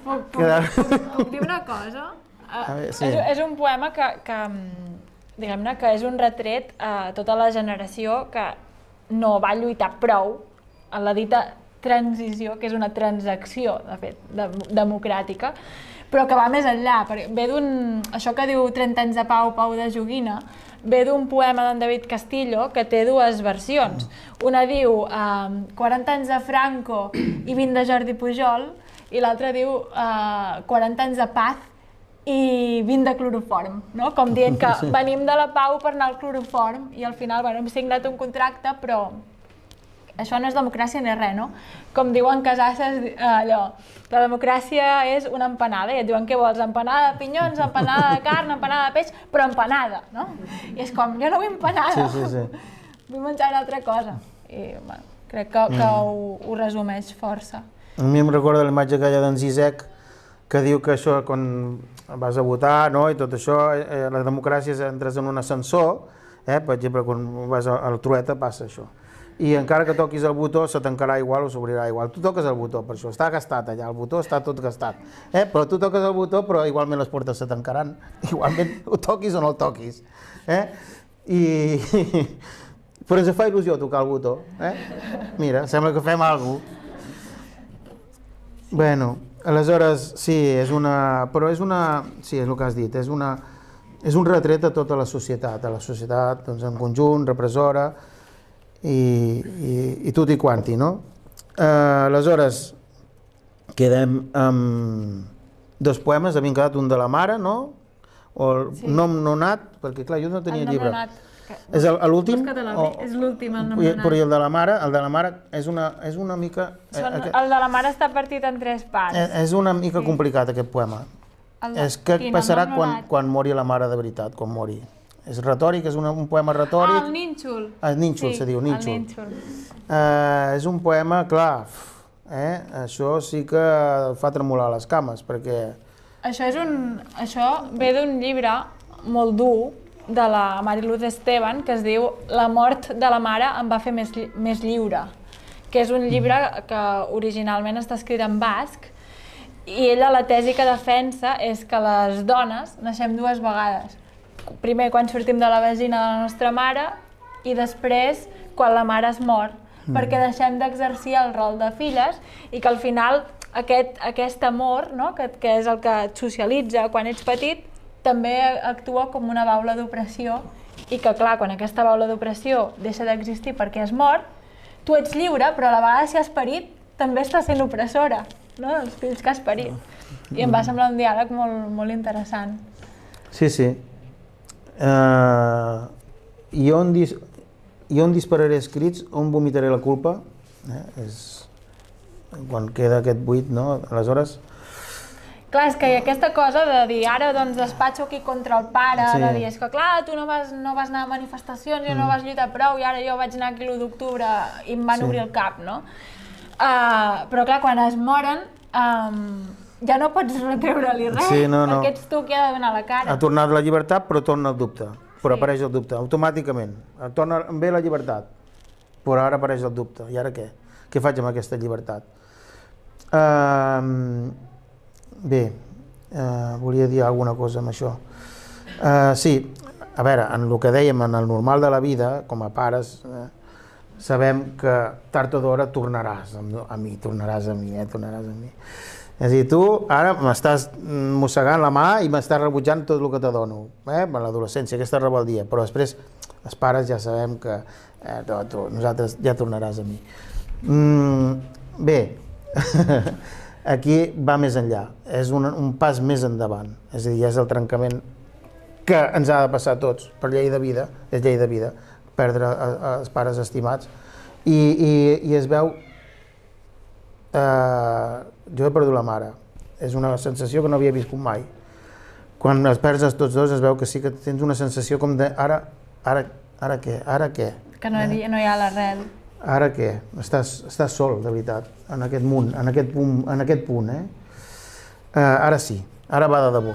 Puc dir una cosa? És un poema que diguem-ne que és un retret a tota la generació que no va lluitar prou en la dita transició, que és una transacció, de fet, democràtica, però que va més enllà. Ve això que diu 30 anys de pau, pau de joguina, ve d'un poema d'en David Castillo que té dues versions. Una diu 40 anys de Franco i 20 de Jordi Pujol, i l'altra diu 40 anys de paz i 20 de cloroform, no? Com dient que venim de la pau per anar al cloroform i al final hem signat un contracte, però això no és democràcia ni res, no? Com diuen Casasses, allò, la democràcia és una empanada, i et diuen què vols, empanada de pinyons, empanada de carn, empanada de peix, però empanada, no? I és com, jo no vull empanada, vull menjar una altra cosa. I bueno, crec que ho resumeix força. A mi em recorda la imatge aquella d'en Zizek, que diu que això, quan vas a votar i tot això, la democràcia és entres en un ascensor, per exemple, quan vas al Trueta passa això. I encara que toquis el botó, se tancarà igual o s'obrirà igual. Tu toques el botó, per això està gastat allà, el botó està tot gastat. Però tu toques el botó, però igualment les portes se tancaran, igualment ho toquis o no el toquis. Però ens fa il·lusió tocar el botó. Mira, sembla que fem alguna cosa. Bueno, aleshores, sí, sí, és el que has dit, és un retret a tota la societat en conjunt, repressora, i tot i quanti, no? Aleshores, quedem amb dos poemes, havien quedat un de la mare, no? O el nom nonat, perquè clar, jo no tenia llibre. És l'últim? És l'últim, el nom nonat. Però i el de la mare és una mica... El de la mare està partit en 3 parts. És una mica complicat aquest poema. Què passarà quan mori la mare de veritat, quan mori? És retòric, és un poema retòric. El nínxol. El nínxol, se diu, nínxol. És un poema, clar, això sí que fa tremolar les cames, perquè... Això ve d'un llibre molt dur de la Mariluz Esteban, que es diu La mort de la mare em va fer més lliure, que és un llibre que originalment està escrit en basc, i ella la tesi que defensa és que les dones naixem 2 vegades. Primer quan sortim de la vagina de la nostra mare i després quan la mare es mor, perquè deixem d'exercir el rol de filles i que al final aquest amor, que és el que et socialitza quan ets petit, també actua com una baula d'opressió i que, clar, quan aquesta baula d'opressió deixa d'existir perquè es mor, tu ets lliure, però a la vegada si has parit també estàs sent opressora, no? Els fills que has parit. I em va semblar un diàleg molt interessant. Sí. I on dispararé escrits, on vomitaré la culpa, quan queda aquest buit, no? Aleshores... Clar, és que hi ha aquesta cosa de dir, ara doncs despatxo aquí contra el pare, de dir, és que clar, tu no vas anar a manifestacions i no vas lluitar prou i ara jo vaig anar aquí l'1 d'octubre i em van obrir el cap, no? Però clar, quan es moren ja no pots retreure-li res, perquè ets tu qui ha de donar la cara. Ha tornat la llibertat, però torna el dubte, però apareix el dubte, automàticament. Ve la llibertat, però ara apareix el dubte. I ara què? Què faig amb aquesta llibertat? Bé, volia dir alguna cosa amb això. Sí, a veure, en el que dèiem, en el normal de la vida, com a pares, sabem que tard o d'hora tornaràs a mi. És a dir, tu ara m'estàs mossegant la mà i m'estàs rebutjant tot el que te dono, en l'adolescència, aquesta rebeldia, però després els pares ja sabem que nosaltres ja tornaràs a mi. Bé, aquí va més enllà, és un pas més endavant, és a dir, és el trencament que ens ha de passar a tots, per llei de vida, és llei de vida, perdre els pares estimats, i es veu, jo he perdut la mare, és una sensació que no havia viscut mai. Quan els perds tots dos es veu que sí que tens una sensació com de ara què? Que no hi ha l'arrel. Ara què? Estàs sol, de veritat, en aquest món, en aquest punt, Ara sí, ara va de debò,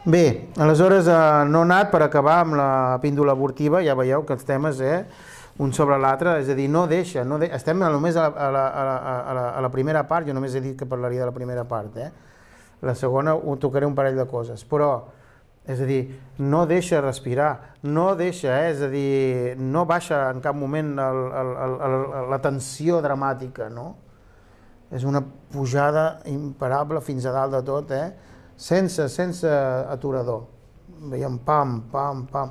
Bé, aleshores no he anat per acabar amb la píndola abortiva, ja veieu que els temes, un sobre l'altre, és a dir, no deixa, estem només a la primera part, jo només he dit que parlaria de la primera part, La segona ho tocaré un parell de coses, però és a dir, no deixa respirar, no deixa, és a dir, no baixa en cap moment la tensió dramàtica, no? És una pujada imparable fins a dalt de tot, sense aturador. Veiem pam, pam, pam.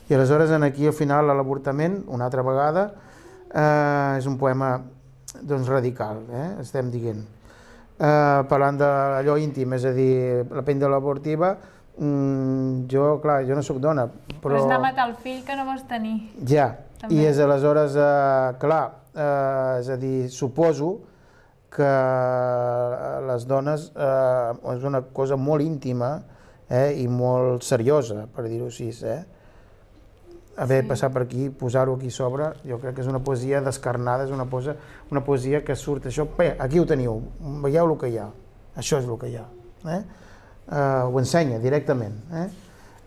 I aleshores aquí al final a l'avortament, una altra vegada, és un poema radical, estem dient. Parlant d'allò íntim, és a dir, la píndola abortiva, jo no soc dona, però... Però és anar a matar el fill que no vols tenir. Ja, i és aleshores, clar, és a dir, suposo que les dones és una cosa molt íntima i molt seriosa, per dir-ho així, haver passat per aquí, posar-ho aquí sobre, jo crec que és una poesia descarnada, és una poesia que surt això, bé, aquí ho teniu, veieu el que hi ha, això és el que hi ha, ho ensenya directament,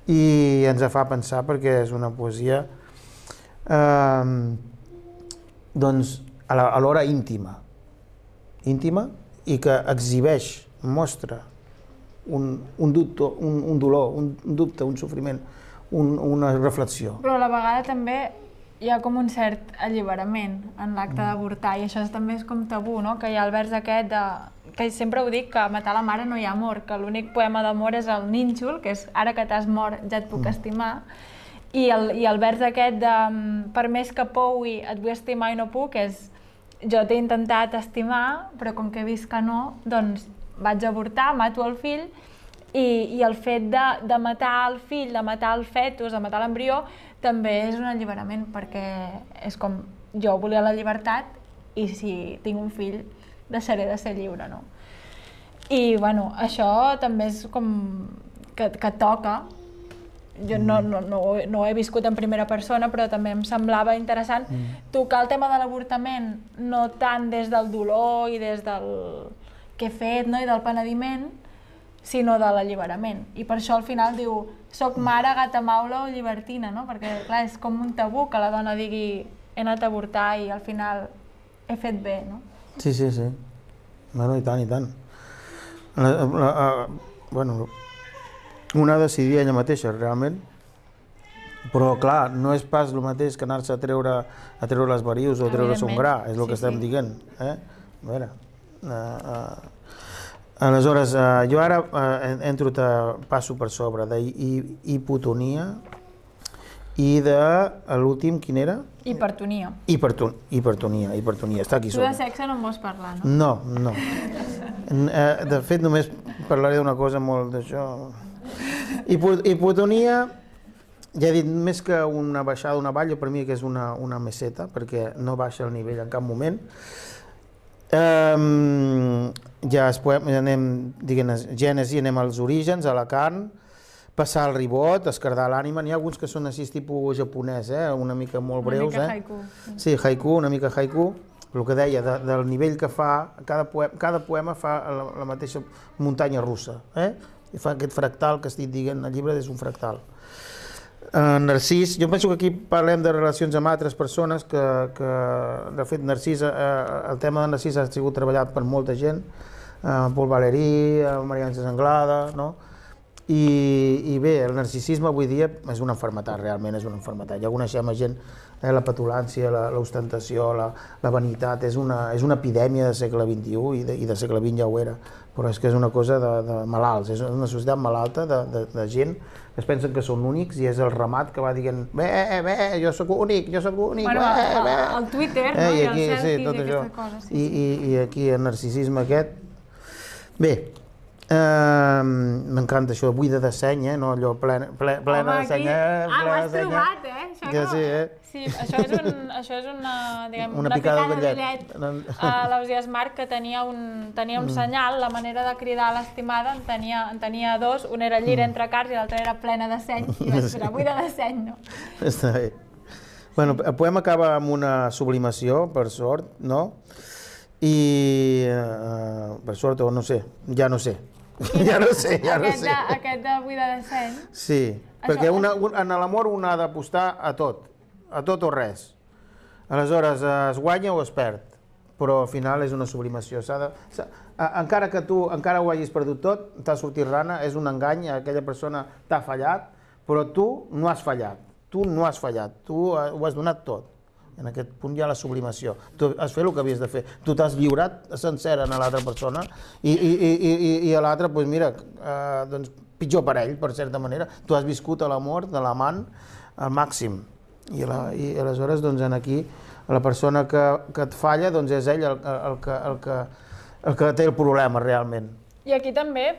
i ens fa pensar perquè és una poesia doncs alhora íntima i que exhibeix, mostra un dolor, un dubte, un sofriment, una reflexió. Però a la vegada també hi ha com un cert alliberament en l'acte d'avortar i això també és com tabú, no? Que hi ha el vers aquest que sempre ho dic, que a matar la mare no hi ha amor, que l'únic poema d'amor és el nínxol, que és ara que t'has mort ja et puc estimar, i el vers aquest de per més que poui et vull estimar i no puc és jo t'he intentat estimar però com que he vist que no, doncs vaig avortar, mato el fill i el fet de matar el fill, de matar el fetus, de matar l'embrió també és un alliberament perquè és com jo volia la llibertat i si tinc un fill deixaré de ser lliure, no? I bueno, això també és com que toca. Jo no ho he viscut en primera persona, però també em semblava interessant tocar el tema de l'avortament, no tant des del dolor i des del que he fet, no? I del penediment, sinó de l'alliberament. I per això al final diu soc mare, gata maula o llibertina, no? Perquè clar, és com un tabú que la dona digui he anat a avortar i al final he fet bé, no? Sí. Bueno, i tant. Bueno, una ha de decidir ella mateixa, realment, però clar, no és pas el mateix que anar-se a treure les varius o treure's un gra, és el que estem dient. A veure, aleshores, jo ara passo per sobre d'hipotonia i de l'últim, quin era? Hipertonia. Hipertonia, està aquí Tu sobre. de sexe no en vols parlar, no? No. De fet, només parlaré d'una cosa molt d'això. Hipotonia, ja he dit, més que una baixada d'una vall, per mi que és una meseta, perquè no baixa el nivell en cap moment. Ja anem, diguem, gènesi, anem als orígens, a la carn, passar el ribot, escardar l'ànima. N'hi ha alguns que són així tipus japonès, una mica molt breus. Una mica haiku. Sí, haiku, una mica haiku. El que deia, del nivell que fa, cada poema fa la mateixa muntanya russa. I fa aquest fractal que estic dient, el llibre és un fractal. Narcís, jo penso que aquí parlem de relacions amb altres persones, que de fet Narcís, el tema de Narcís ha sigut treballat per molta gent, Paul Valéry, Maria Àngels Anglada, no? I bé, el narcisisme avui dia és una malaltia, realment és una malaltia. Ja coneixem gent la petulància, l'ostentació, la vanitat, és una epidèmia del segle XXI i del segle XX ja ho era, però és que és una cosa de malalts, és una societat malalta de gent que es pensen que són únics i és el ramat que va dient jo sóc únic, bueno, el Twitter, no? I els selfies i aquesta cosa. I aquí el narcisisme aquest. Bé, m'encanta això, buida de seny, no allò plena de seny. Ho has trobat, Sí, això és una picada d'ullet a l'Ausiàs Marc, que tenia un senyal, la manera de cridar a l'estimada en tenia dos, un era llira entre cars i l'altre era plena de seny, i vaig dir, buida de seny, no? Està bé. Bueno, el poema acaba amb una sublimació, per sort, no? I per sort, o no sé, ja no sé. Aquest de buida de seny. Sí, perquè en l'amor un ha d'apostar a tot o res. Aleshores es guanya o es perd, però al final és una sublimació. Encara que tu ho hagis perdut tot, t'ha sortit rana, és un engany, aquella persona t'ha fallat, però tu no has fallat, tu ho has donat tot. En aquest punt hi ha la sublimació. Tu has fet el que havies de fer. Tu t'has lliurat sencera a l'altra persona i a l'altre, doncs mira, pitjor per ell, per certa manera. Tu has viscut l'amor de l'amant al màxim. I aleshores, doncs, aquí, la persona que et falla, doncs és ell el que té el problema, realment. I aquí també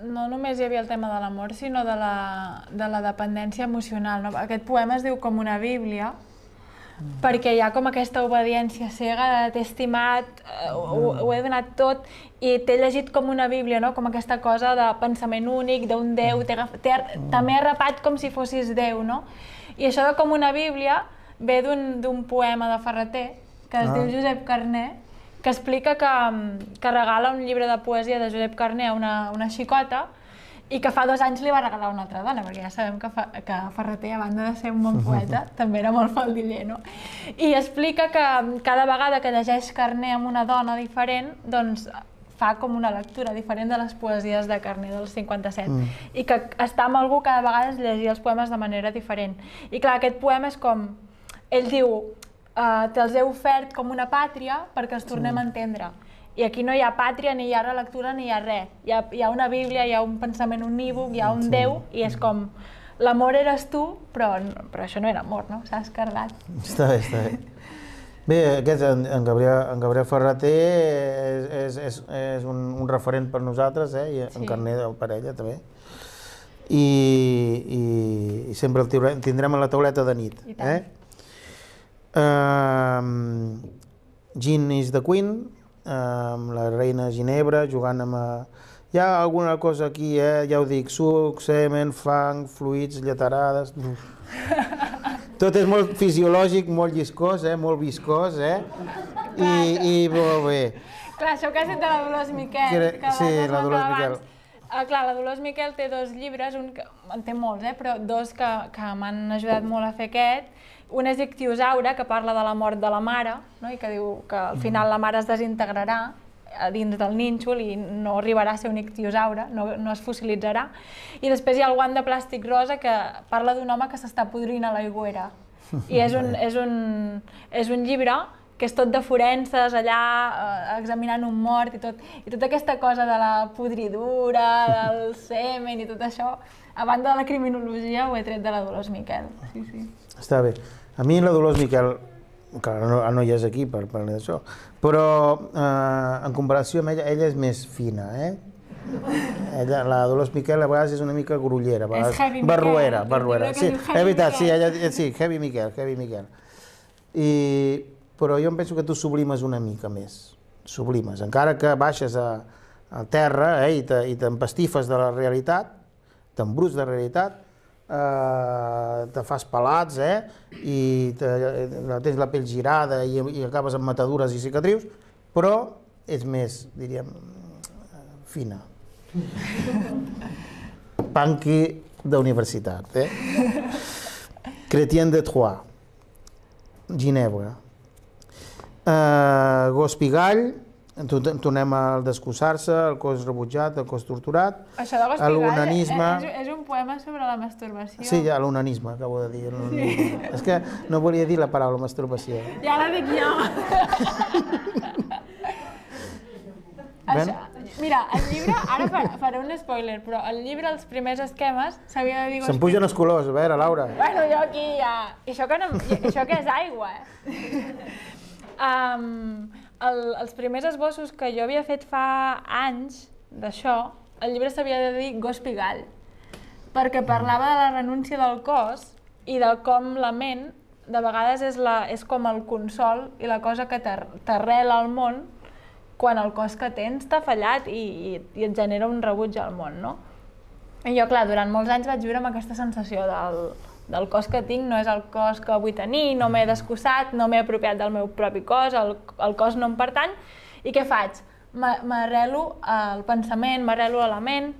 no només hi havia el tema de l'amor, sinó de la dependència emocional. Aquest poema es diu com una bíblia, perquè hi ha com aquesta obediència cega de t'he estimat, ho he donat tot i t'he llegit com una bíblia, no? Com aquesta cosa de pensament únic, d'un Déu, t'he arrapat com si fossis Déu, no? I això de com una bíblia ve d'un poema de Ferreter que es diu Josep Carner, que explica que regala un llibre de poesia de Josep Carner a una xicota i que fa 2 anys li va regalar una altra dona, perquè ja sabem que Ferreter, a banda de ser un bon poeta, també era molt faldiller, no? I explica que cada vegada que llegeix Carner amb una dona diferent, doncs fa com una lectura diferent de les poesies de Carner dels 57, i que estar amb algú cada vegada és llegir els poemes de manera diferent. I clar, aquest poema és com... Ell diu, te'ls he ofert com una pàtria perquè els tornem a entendre. I aquí no hi ha pàtria, ni hi ha relectura, ni hi ha res. Hi ha una bíblia, hi ha un pensament unívoc, hi ha un Déu, i és com... L'amor eres tu, però això no era amor, no? S'ha escardat. Està bé. Bé, en Gabriel Ferreter és un referent per nosaltres, i en Carner per ella també. I sempre el tindrem a la tauleta de nit. Jean is the Queen, amb la reina Ginebra, jugant amb... Hi ha alguna cosa aquí, ja ho dic, suc, semen, fang, fluids, lleterades... Tot és molt fisiològic, molt lliscós, molt viscós, i molt bé. Clar, això que has dit de la Dolors Miquel. Sí, la Dolors Miquel. Clar, la Dolors Miquel té 2 llibres, en té molts, però 2 que m'han ajudat molt a fer aquest. Un és Ictiosaure, que parla de la mort de la mare, i que diu que al final la mare es desintegrarà dins del nínxol i no arribarà a ser un ictiosaure, no es fossilitzarà. I després hi ha el guant de plàstic rosa, que parla d'un home que s'està podrint a l'aigüera. I és un llibre que és tot de forenses, allà examinant un mort i tot. I tota aquesta cosa de la podridura, del semen i tot això, a banda de la criminologia, ho he tret de la Dolors Miquel. Sí. Està bé. A mi la Dolors Miquel, clar, no hi és aquí per parlar d'això, però en comparació amb ella és més fina, la Dolors Miquel a vegades és una mica grollera, barruera. Sí, és veritat, sí, Heavy Miquel. Però jo em penso que tu sublimes una mica més, encara que baixes a terra i t'empastifes de la realitat, t'embruts de realitat, te fas pelats i tens la pell girada i acabes amb matadures i cicatrius, però és més, diríem, fina. Punky d'universitat. Chrétien de Troyes, Ginebra. Gos Pigall, tornem al descossar-se, el cos rebutjat, el cos torturat, Això de Gos Pigal és un poema sobre la masturbació. Sí, ja, l'onanisme, acabo de dir. Sí. És que no volia dir la paraula masturbació. Ja la dic jo. Això, mira, el llibre, ara faré un spoiler, però el llibre, els primers esquemes, s'havia de dir... Se'n pugen els colors, a veure, Laura. Bueno, jo aquí ja... Això que és aigua, els primers esbossos que jo havia fet fa anys d'això, el llibre s'havia de dir Gos Pigal, perquè parlava de la renúncia del cos i de com la ment de vegades és com el consol i la cosa que t'arrela al món quan el cos que tens t'ha fallat i et genera un rebuig al món, no? I jo, clar, durant molts anys vaig viure amb aquesta sensació del cos que tinc, no és el cos que vull tenir, no m'he descossat, no m'he apropiat del meu propi cos, el cos no em pertany, i què faig? M'arrelo al pensament, m'arrelo a la ment,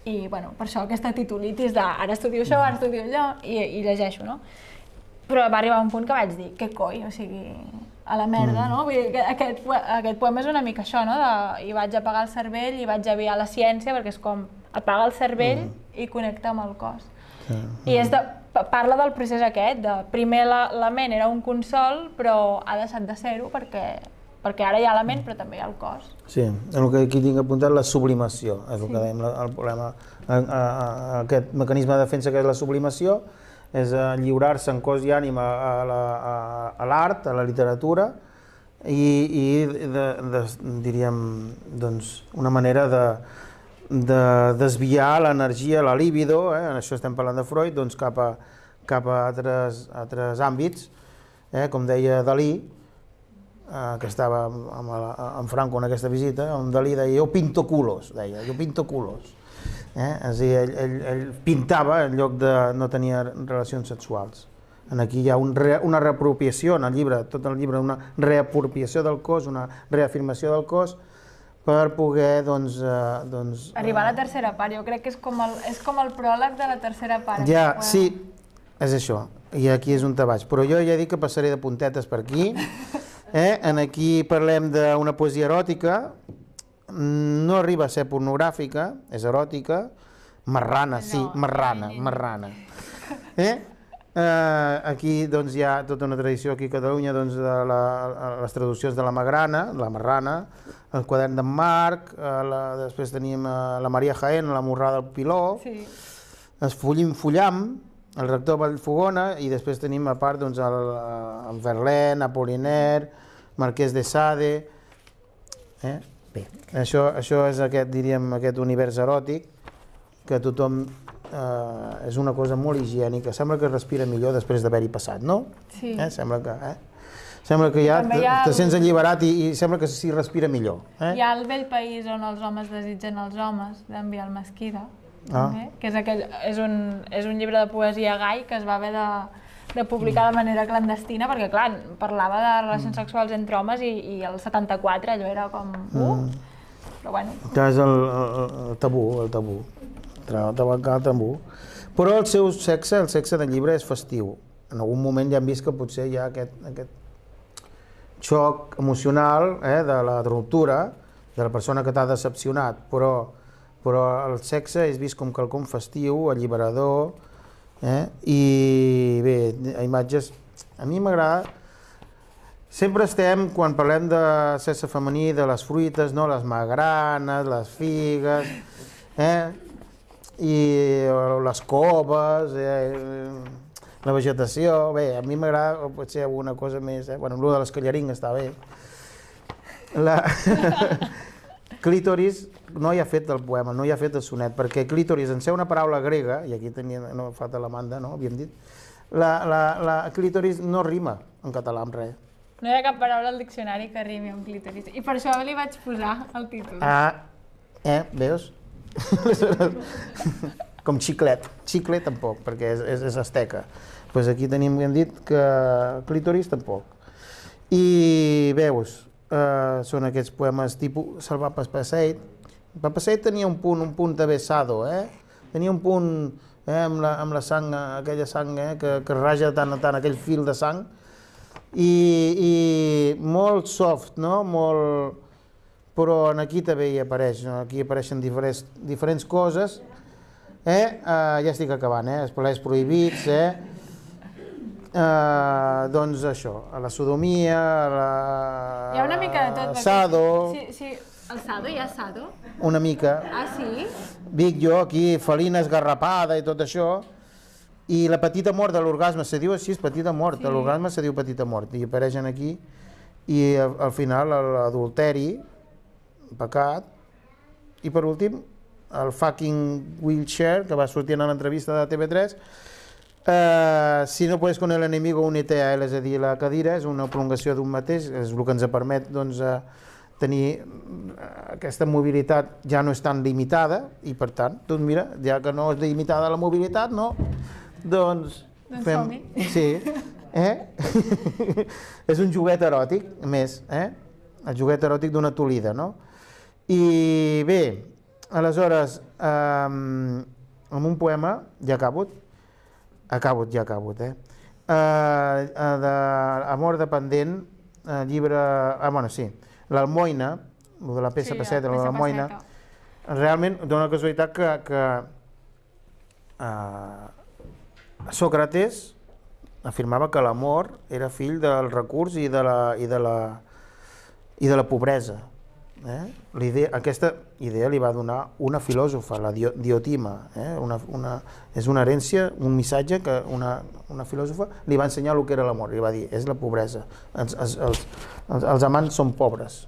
i bueno, per això aquesta titulitis de ara estudio això, ara estudio allò, i llegeixo, no? Però va arribar un punt que vaig dir, què coi, o sigui, a la merda, no? Vull dir que aquest poema és una mica això, no? I vaig apagar el cervell i vaig aviar la ciència, perquè és com apaga el cervell i connecta amb el cos. I parla del procés aquest, de primer la ment era un consol, però ha deixat de ser-ho perquè ara hi ha la ment, però també hi ha el cos. Sí, el que aquí tinc apuntat, la sublimació, és el que dèiem, el problema. Aquest mecanisme de defensa que és la sublimació, és lliurar-se en cos i ànima a l'art, a la literatura, i diríem, una manera de desviar l'energia, la libido, en això estem parlant de Freud, cap a altres àmbits, com deia Dalí, que estava amb Franco en aquesta visita, on Dalí deia, jo pinto culos, deia, jo pinto culos. És a dir, ell pintava en lloc de no tenir relacions sexuals. Aquí hi ha una reapropiació en el llibre, tot el llibre, una reapropiació del cos, una reafirmació del cos, per poder, arribar a la tercera part, jo crec que és com el pròleg de la tercera part. Ja, sí, és això, i aquí és on te vaig, però jo ja dic que passaré de puntetes per aquí. Aquí parlem d'una poesia eròtica, no arriba a ser pornogràfica, és eròtica, marrana, sí, marrana. Aquí hi ha tota una tradició aquí a Catalunya de les traduccions de la Marrana, el quadern d'en Marc, després tenim la Maria Jaén, la Morrà del Piló, el Fullam, el rector Vallfogona, i després tenim a part en Verlaine, Apollinaire, Marquès de Sade. Bé, això és aquest univers eròtic que tothom és una cosa molt higiènica, sembla que respira millor després d'haver-hi passat, no? Sí. Sembla que ja te sents alliberat i sembla que s'hi respira millor. Hi ha el Vell País on els homes desitgen els homes, d'en Biel Mesquida, que és un llibre de poesia gai que es va haver de publicar de manera clandestina, perquè clar, parlava de relacions sexuals entre homes i el 74 allò era com... Però bueno... És el tabú. Però el seu sexe, el sexe del llibre és festiu. En algun moment ja hem vist que potser hi ha aquest xoc emocional de la ruptura, de la persona que t'ha decepcionat, però el sexe és vist com quelcom festiu, alliberador, i bé, imatges, a mi m'agrada, sempre estem, quan parlem de sexe femení, de les fruites, les magranes, les figues, i les coves, la vegetació, bé, a mi m'agrada potser alguna cosa més, bueno, el de les callaringues està bé. Clítoris no hi ha fet el poema, no hi ha fet el sonet, perquè clítoris, en ser una paraula grega, i aquí no falta l'Amanda, no? Havíem dit, la clítoris no rima en català amb res. No hi ha cap paraula al diccionari que rimi amb clítoris, i per això li vaig posar el títol. Veus? Com xiclet, xicle tampoc, perquè és asteca. Doncs aquí hem dit que clítoris tampoc. I veus, són aquests poemes tipus Salvar Papasseit. Papasseit tenia un punt de besado, tenia un punt amb la sang, aquella sang que raja tant aquell fil de sang, i molt soft, no? Molt però aquí també hi apareix, aquí apareixen diferents coses, ja estic acabant, els plaers prohibits, doncs això, a la sodomia, hi ha una mica de tot. Sado... Sí, el Sado, hi ha Sado? Una mica. Ah, sí? Dic jo, aquí, felina esgarrapada i tot això, i la petita mort de l'orgasme, se diu així, petita mort, sí. L'orgasme se diu petita mort, i apareixen aquí, i al final l'adulteri, pecat, i per últim, el fucking wheelchair, que va sortir en l'entrevista de TV3, si no puedes con el enemigo únete a él, és a dir, la cadira és una prolongació d'un mateix, és el que ens permet doncs, tenir aquesta mobilitat ja no és tan limitada, i per tant, doncs mira, ja que no és limitada la mobilitat, no? Doncs som-hi. Sí, és un joguet eròtic, més, el joguet eròtic d'una tolida, no? I bé, aleshores, amb un poema, ja acabo, d'Amor dependent, llibre, bueno, sí, l'Almoina, de la peça Pesseta, l'Almoina, realment dona la casualitat que Sòcrates afirmava que l'amor era fill del recurs i de la pobresa. Aquesta idea li va donar una filòsofa, la Diotima, és una herència, un missatge que una filòsofa li va ensenyar el que era l'amor, li va dir, és la pobresa, els amants són pobres,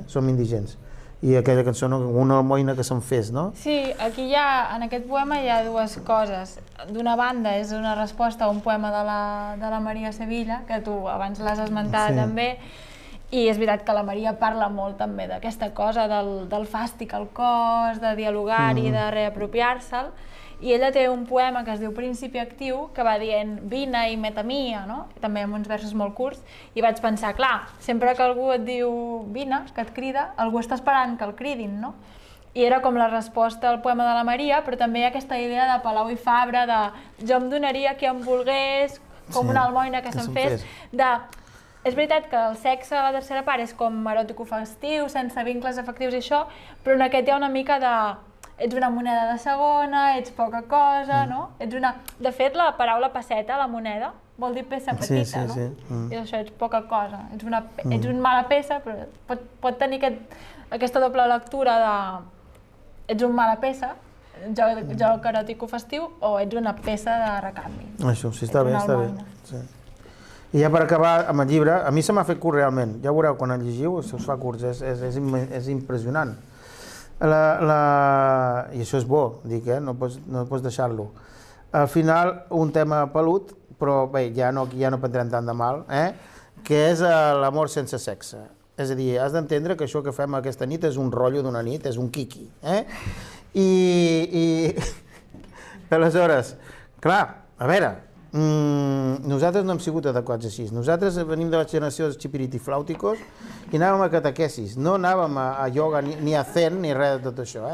som indigents. I aquella cançó, una almoina que se'n fes, no? Sí, aquí en aquest poema hi ha dues coses. D'una banda és una resposta a un poema de la Maria Sevilla, que tu abans l'has esmentada també, i és veritat que la Maria parla molt també d'aquesta cosa del fàstic al cos, de dialogar i de reapropiar-se'l, i ella té un poema que es diu Principi actiu, que va dient vine i metamia, no? També amb uns versos molt curts, i vaig pensar, clar, sempre que algú et diu vine, que et crida, algú està esperant que el cridin, no? I era com la resposta al poema de la Maria, però també hi ha aquesta idea de Palau i Fabra, de jo em donaria qui em volgués, com una almoina que se'n fes, és veritat que el sexe a la tercera part és com eròtico-festiu, sense vincles afectius i això, però en aquest hi ha una mica de ets una moneda de segona, ets poca cosa, no? De fet, la paraula pesseta, la moneda, vol dir peça petita, no? I això, ets poca cosa, ets una mala peça, però pot tenir aquesta doble lectura de ets una mala peça, joc eròtico-festiu, o ets una peça de recanvi. Això, sí, està bé, està bé. I ja per acabar amb el llibre, a mi se m'ha fet curt realment, ja veureu quan el llegiu, se us fa curt, és impressionant. I això és bo, dic, no pots deixar-lo. Al final, un tema pelut, però bé, ja no prendrem tant de mal, que és l'amor sense sexe. És a dir, has d'entendre que això que fem aquesta nit és un rotllo d'una nit, és un quiqui. I aleshores, clar, a veure, nosaltres no hem sigut adequats així. Nosaltres venim de la generació dels xipiritiflàuticos i anàvem a catequesis, no anàvem a ioga ni a zen ni res de tot això.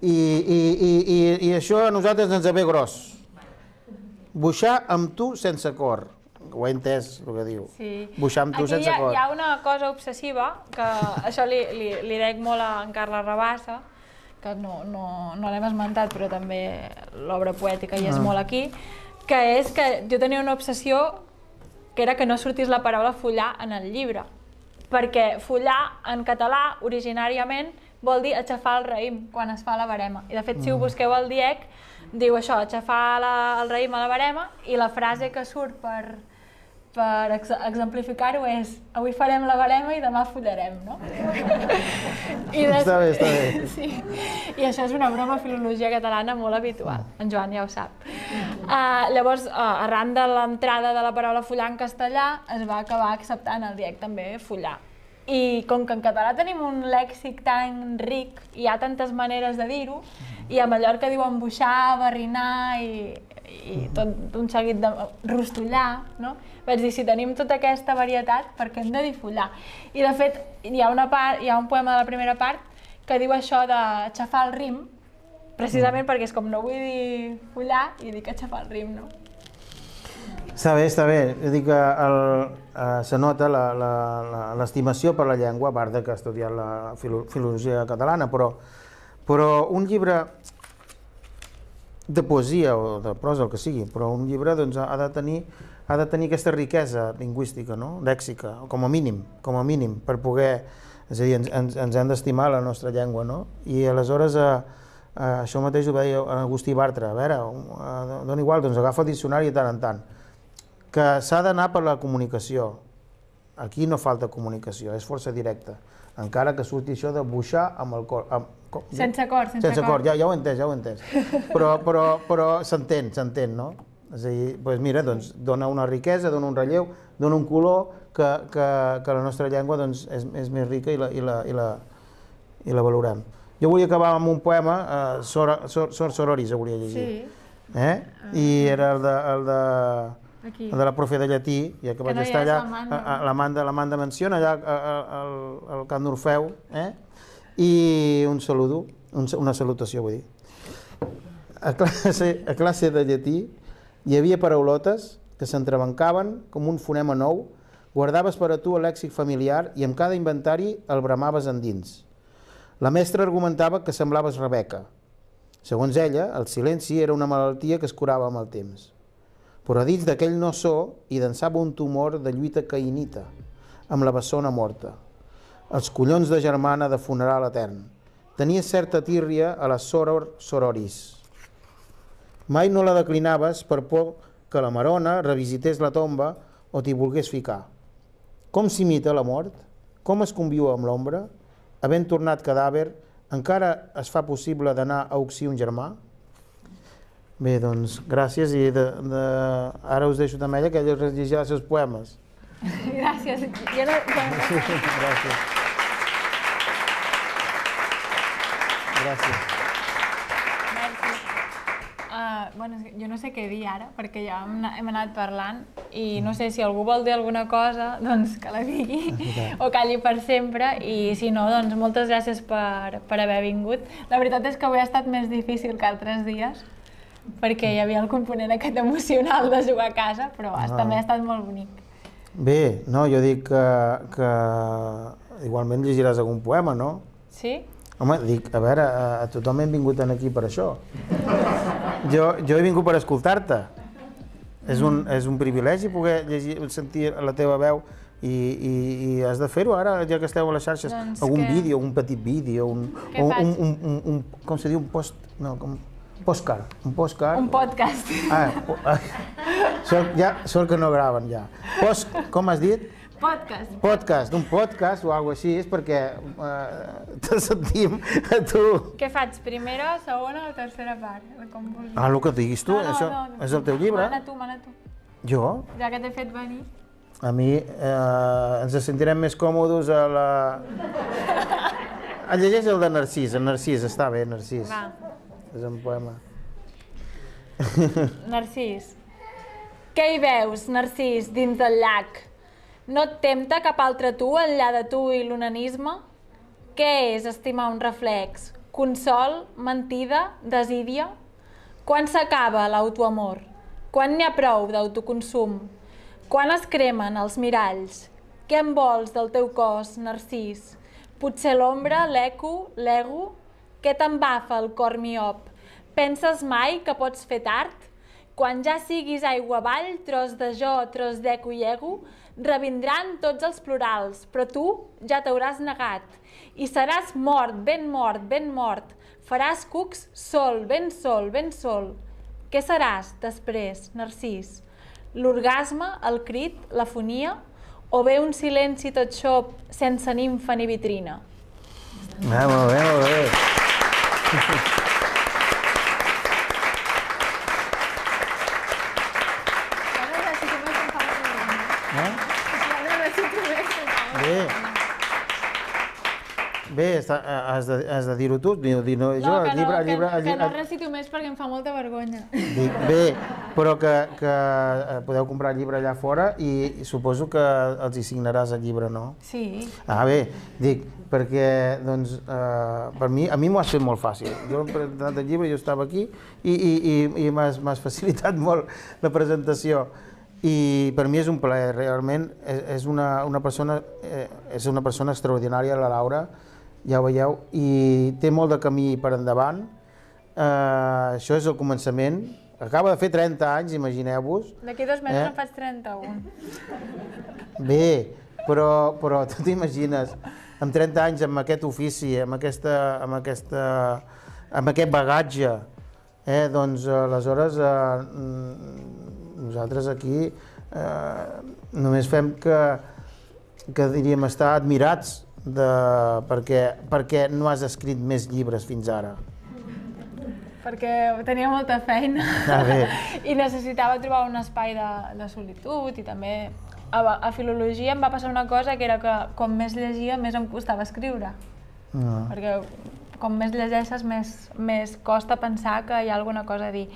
I això a nosaltres ens ve gros. Buixar amb tu sense cor. Ho he entès, el que diu. Buixar amb tu sense cor. Aquí hi ha una cosa obsessiva, que això li dec molt a en Carles Rabassa, que no l'hem esmentat, però també l'obra poètica hi és molt aquí, que és que jo tenia una obsessió que era que no sortís la paraula follar en el llibre, perquè follar en català originàriament vol dir aixafar el raïm quan es fa la barema, i de fet si ho busqueu al DIEC diu això, aixafar el raïm a la barema, i la frase que surt per exemplificar-ho és avui farem la barema i demà follarem, no? Està bé, està bé. Sí. I això és una broma filologia catalana molt habitual, en Joan ja ho sap. Llavors, arran de l'entrada de la paraula follar en castellà, es va acabar acceptant el DIEC també follar. I com que en català tenim un lèxic tan ric, hi ha tantes maneres de dir-ho, i a Mallorca diuen buixar, barrinar i tot un seguit de rostollar, no? Vaig dir, si tenim tota aquesta varietat, per què hem de dir follar? I de fet, hi ha un poema de la primera part que diu això d'aixafar el rim, precisament perquè és com no vull dir follar i dic aixafar el rim, no? Està bé. Jo dic que se nota l'estimació per la llengua, a part que he estudiat la filologia catalana, però un llibre de poesia o de prosa, el que sigui, però un llibre doncs, ha de tenir aquesta riquesa lingüística, no? Lèxica, com a mínim, per poder... És a dir, ens hem d'estimar la nostra llengua, no? I aleshores això mateix ho deia Agustí Bartra, a veure, dona igual, doncs agafa el diccionari de tant en tant, que s'ha d'anar per la comunicació. Aquí no falta comunicació, és força directa, encara que surti això de buixar amb el cor. Sense cor. Ja ho he entès. Però s'entén, no? És a dir, doncs mira, dona una riquesa, dona un relleu, dona un color que la nostra llengua és més rica i la valorem. Jo volia acabar amb un poema, Sor Sororis, volia llegir. I era el de la profe de llatí, ja que vaig estar allà, l'Amanda menciona, allà al Camp d'Orfeu, i un saludo, una salutació, vull dir. A classe de llatí hi havia paraulotes que s'entrebancaven com un fonema nou, guardaves per a tu el lèxic familiar i amb cada inventari el bramaves endins. La mestra argumentava que semblaves Rebeca. Segons ella, el silenci era una malaltia que es curava amb el temps. Però dins d'aquell no so hi dansava un tumor de lluita caïnita, amb la bessona morta. Els collons de germana de funeral etern. Tenia certa tírria a la soror sororis. Mai no la declinaves per por que la marona revisités la tomba o t'hi volgués ficar. Com s'imita la mort? Com es conviu amb l'ombra? Havent tornat cadàver, encara es fa possible d'anar a auxir un germà? Bé, doncs, gràcies i ara us deixo també ella que ella us llegirà els seus poemes. Gràcies. Gràcies. Bueno, jo no sé què dir ara, perquè ja hem anat parlant i no sé si algú vol dir alguna cosa, doncs que la digui o calli per sempre, i si no, doncs moltes gràcies per haver vingut. La veritat és que avui ha estat més difícil que altres dies, perquè hi havia el component aquest emocional de jugar a casa, però també ha estat molt bonic. Bé, no, jo dic que igualment llegiràs algun poema, no? Sí? Home, dic, a veure, a tothom hem vingut aquí per això. Jo he vingut per escoltar-te. És un privilegi poder sentir la teva veu i has de fer-ho ara, ja que esteu a les xarxes. Algun vídeo, un petit vídeo, com se diu, un postcard. Un podcast. Sort que no graven ja. Com has dit? Podcast. Un podcast o alguna cosa així, és perquè te sentim a tu. Què faig? Primera, segona o tercera part? El que diguis tu, això és el teu llibre. Mana tu. Jo? Ja que t'he fet venir. A mi ens sentirem més còmodes a la... Llegeix el de Narcís, està bé, Narcís. Va. És un poema. Narcís. Què hi veus, Narcís, dins del llac? No et tempta cap altre tu enllà de tu i l'onanisme? Què és estimar un reflex? Consol, mentida, desídia? Quan s'acaba l'autoamor? Quan n'hi ha prou d'autoconsum? Quan es cremen els miralls? Què en vols del teu cos, Narcís? Potser l'ombra, l'eco, l'ego? Què t'embafa el cor miop? Penses mai que pots fer tard? Quan ja siguis aigua avall, tros de jo, tros d'eco i ego, revindran tots els plurals, però tu ja t'hauràs negat. I seràs mort, ben mort, ben mort. Faràs cucs sol, ben sol, ben sol. Què seràs després, Narcís? L'orgasme, el crit, l'afonia? O bé un silenci tot xop, sense nimfa ni vitrina? Molt bé, molt bé. Bé, has de dir-ho tu, dir-ho jo, el llibre... Que no recito més perquè em fa molta vergonya. Bé, però que podeu comprar el llibre allà fora i suposo que els hi signaràs el llibre, no? Sí. Bé, dic, perquè, doncs, a mi m'ho has fet molt fàcil. Jo he presentat el llibre, jo estava aquí i m'has facilitat molt la presentació. i per mi és un plaer, realment és una persona extraordinària, la Laura, ja ho veieu, i té molt de camí per endavant. Això és el començament, acaba de fer 30 anys, imagineu-vos. D'aquí 2 mesos en faig 31. Bé, però tu t'imagines, amb 30 anys, amb aquest ofici, amb aquest bagatge, doncs aleshores nosaltres aquí només fem que diríem estar admirats perquè no has escrit més llibres fins ara. Perquè tenia molta feina i necessitava trobar un espai de solitud, i també a filologia em va passar una cosa que era que com més llegia més em costava escriure, perquè com més llegeixes més costa pensar que hi ha alguna cosa a dir.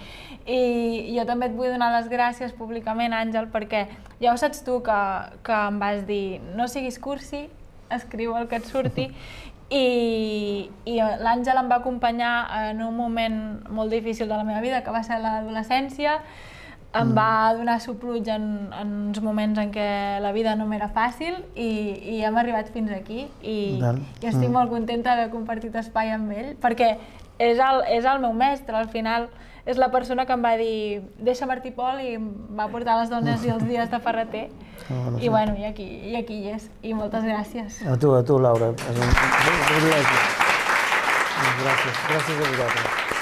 I jo també et vull donar les gràcies públicament, Àngel, perquè ja ho saps tu que em vas dir no siguis cursi, escriu el que et surti, i l'Àngel em va acompanyar en un moment molt difícil de la meva vida, que va ser l'adolescència. Em va donar supluig en uns moments en què la vida no m'era fàcil i hem arribat fins aquí i estic molt contenta d'haver compartit espai amb ell, perquè és el meu mestre, al final és la persona que em va dir deixa Martí Pol i em va portar les dones i els dies de Ferreter i bueno, i aquí hi és, i moltes gràcies. A tu Laura, és un privilegi. Gràcies a vosaltres.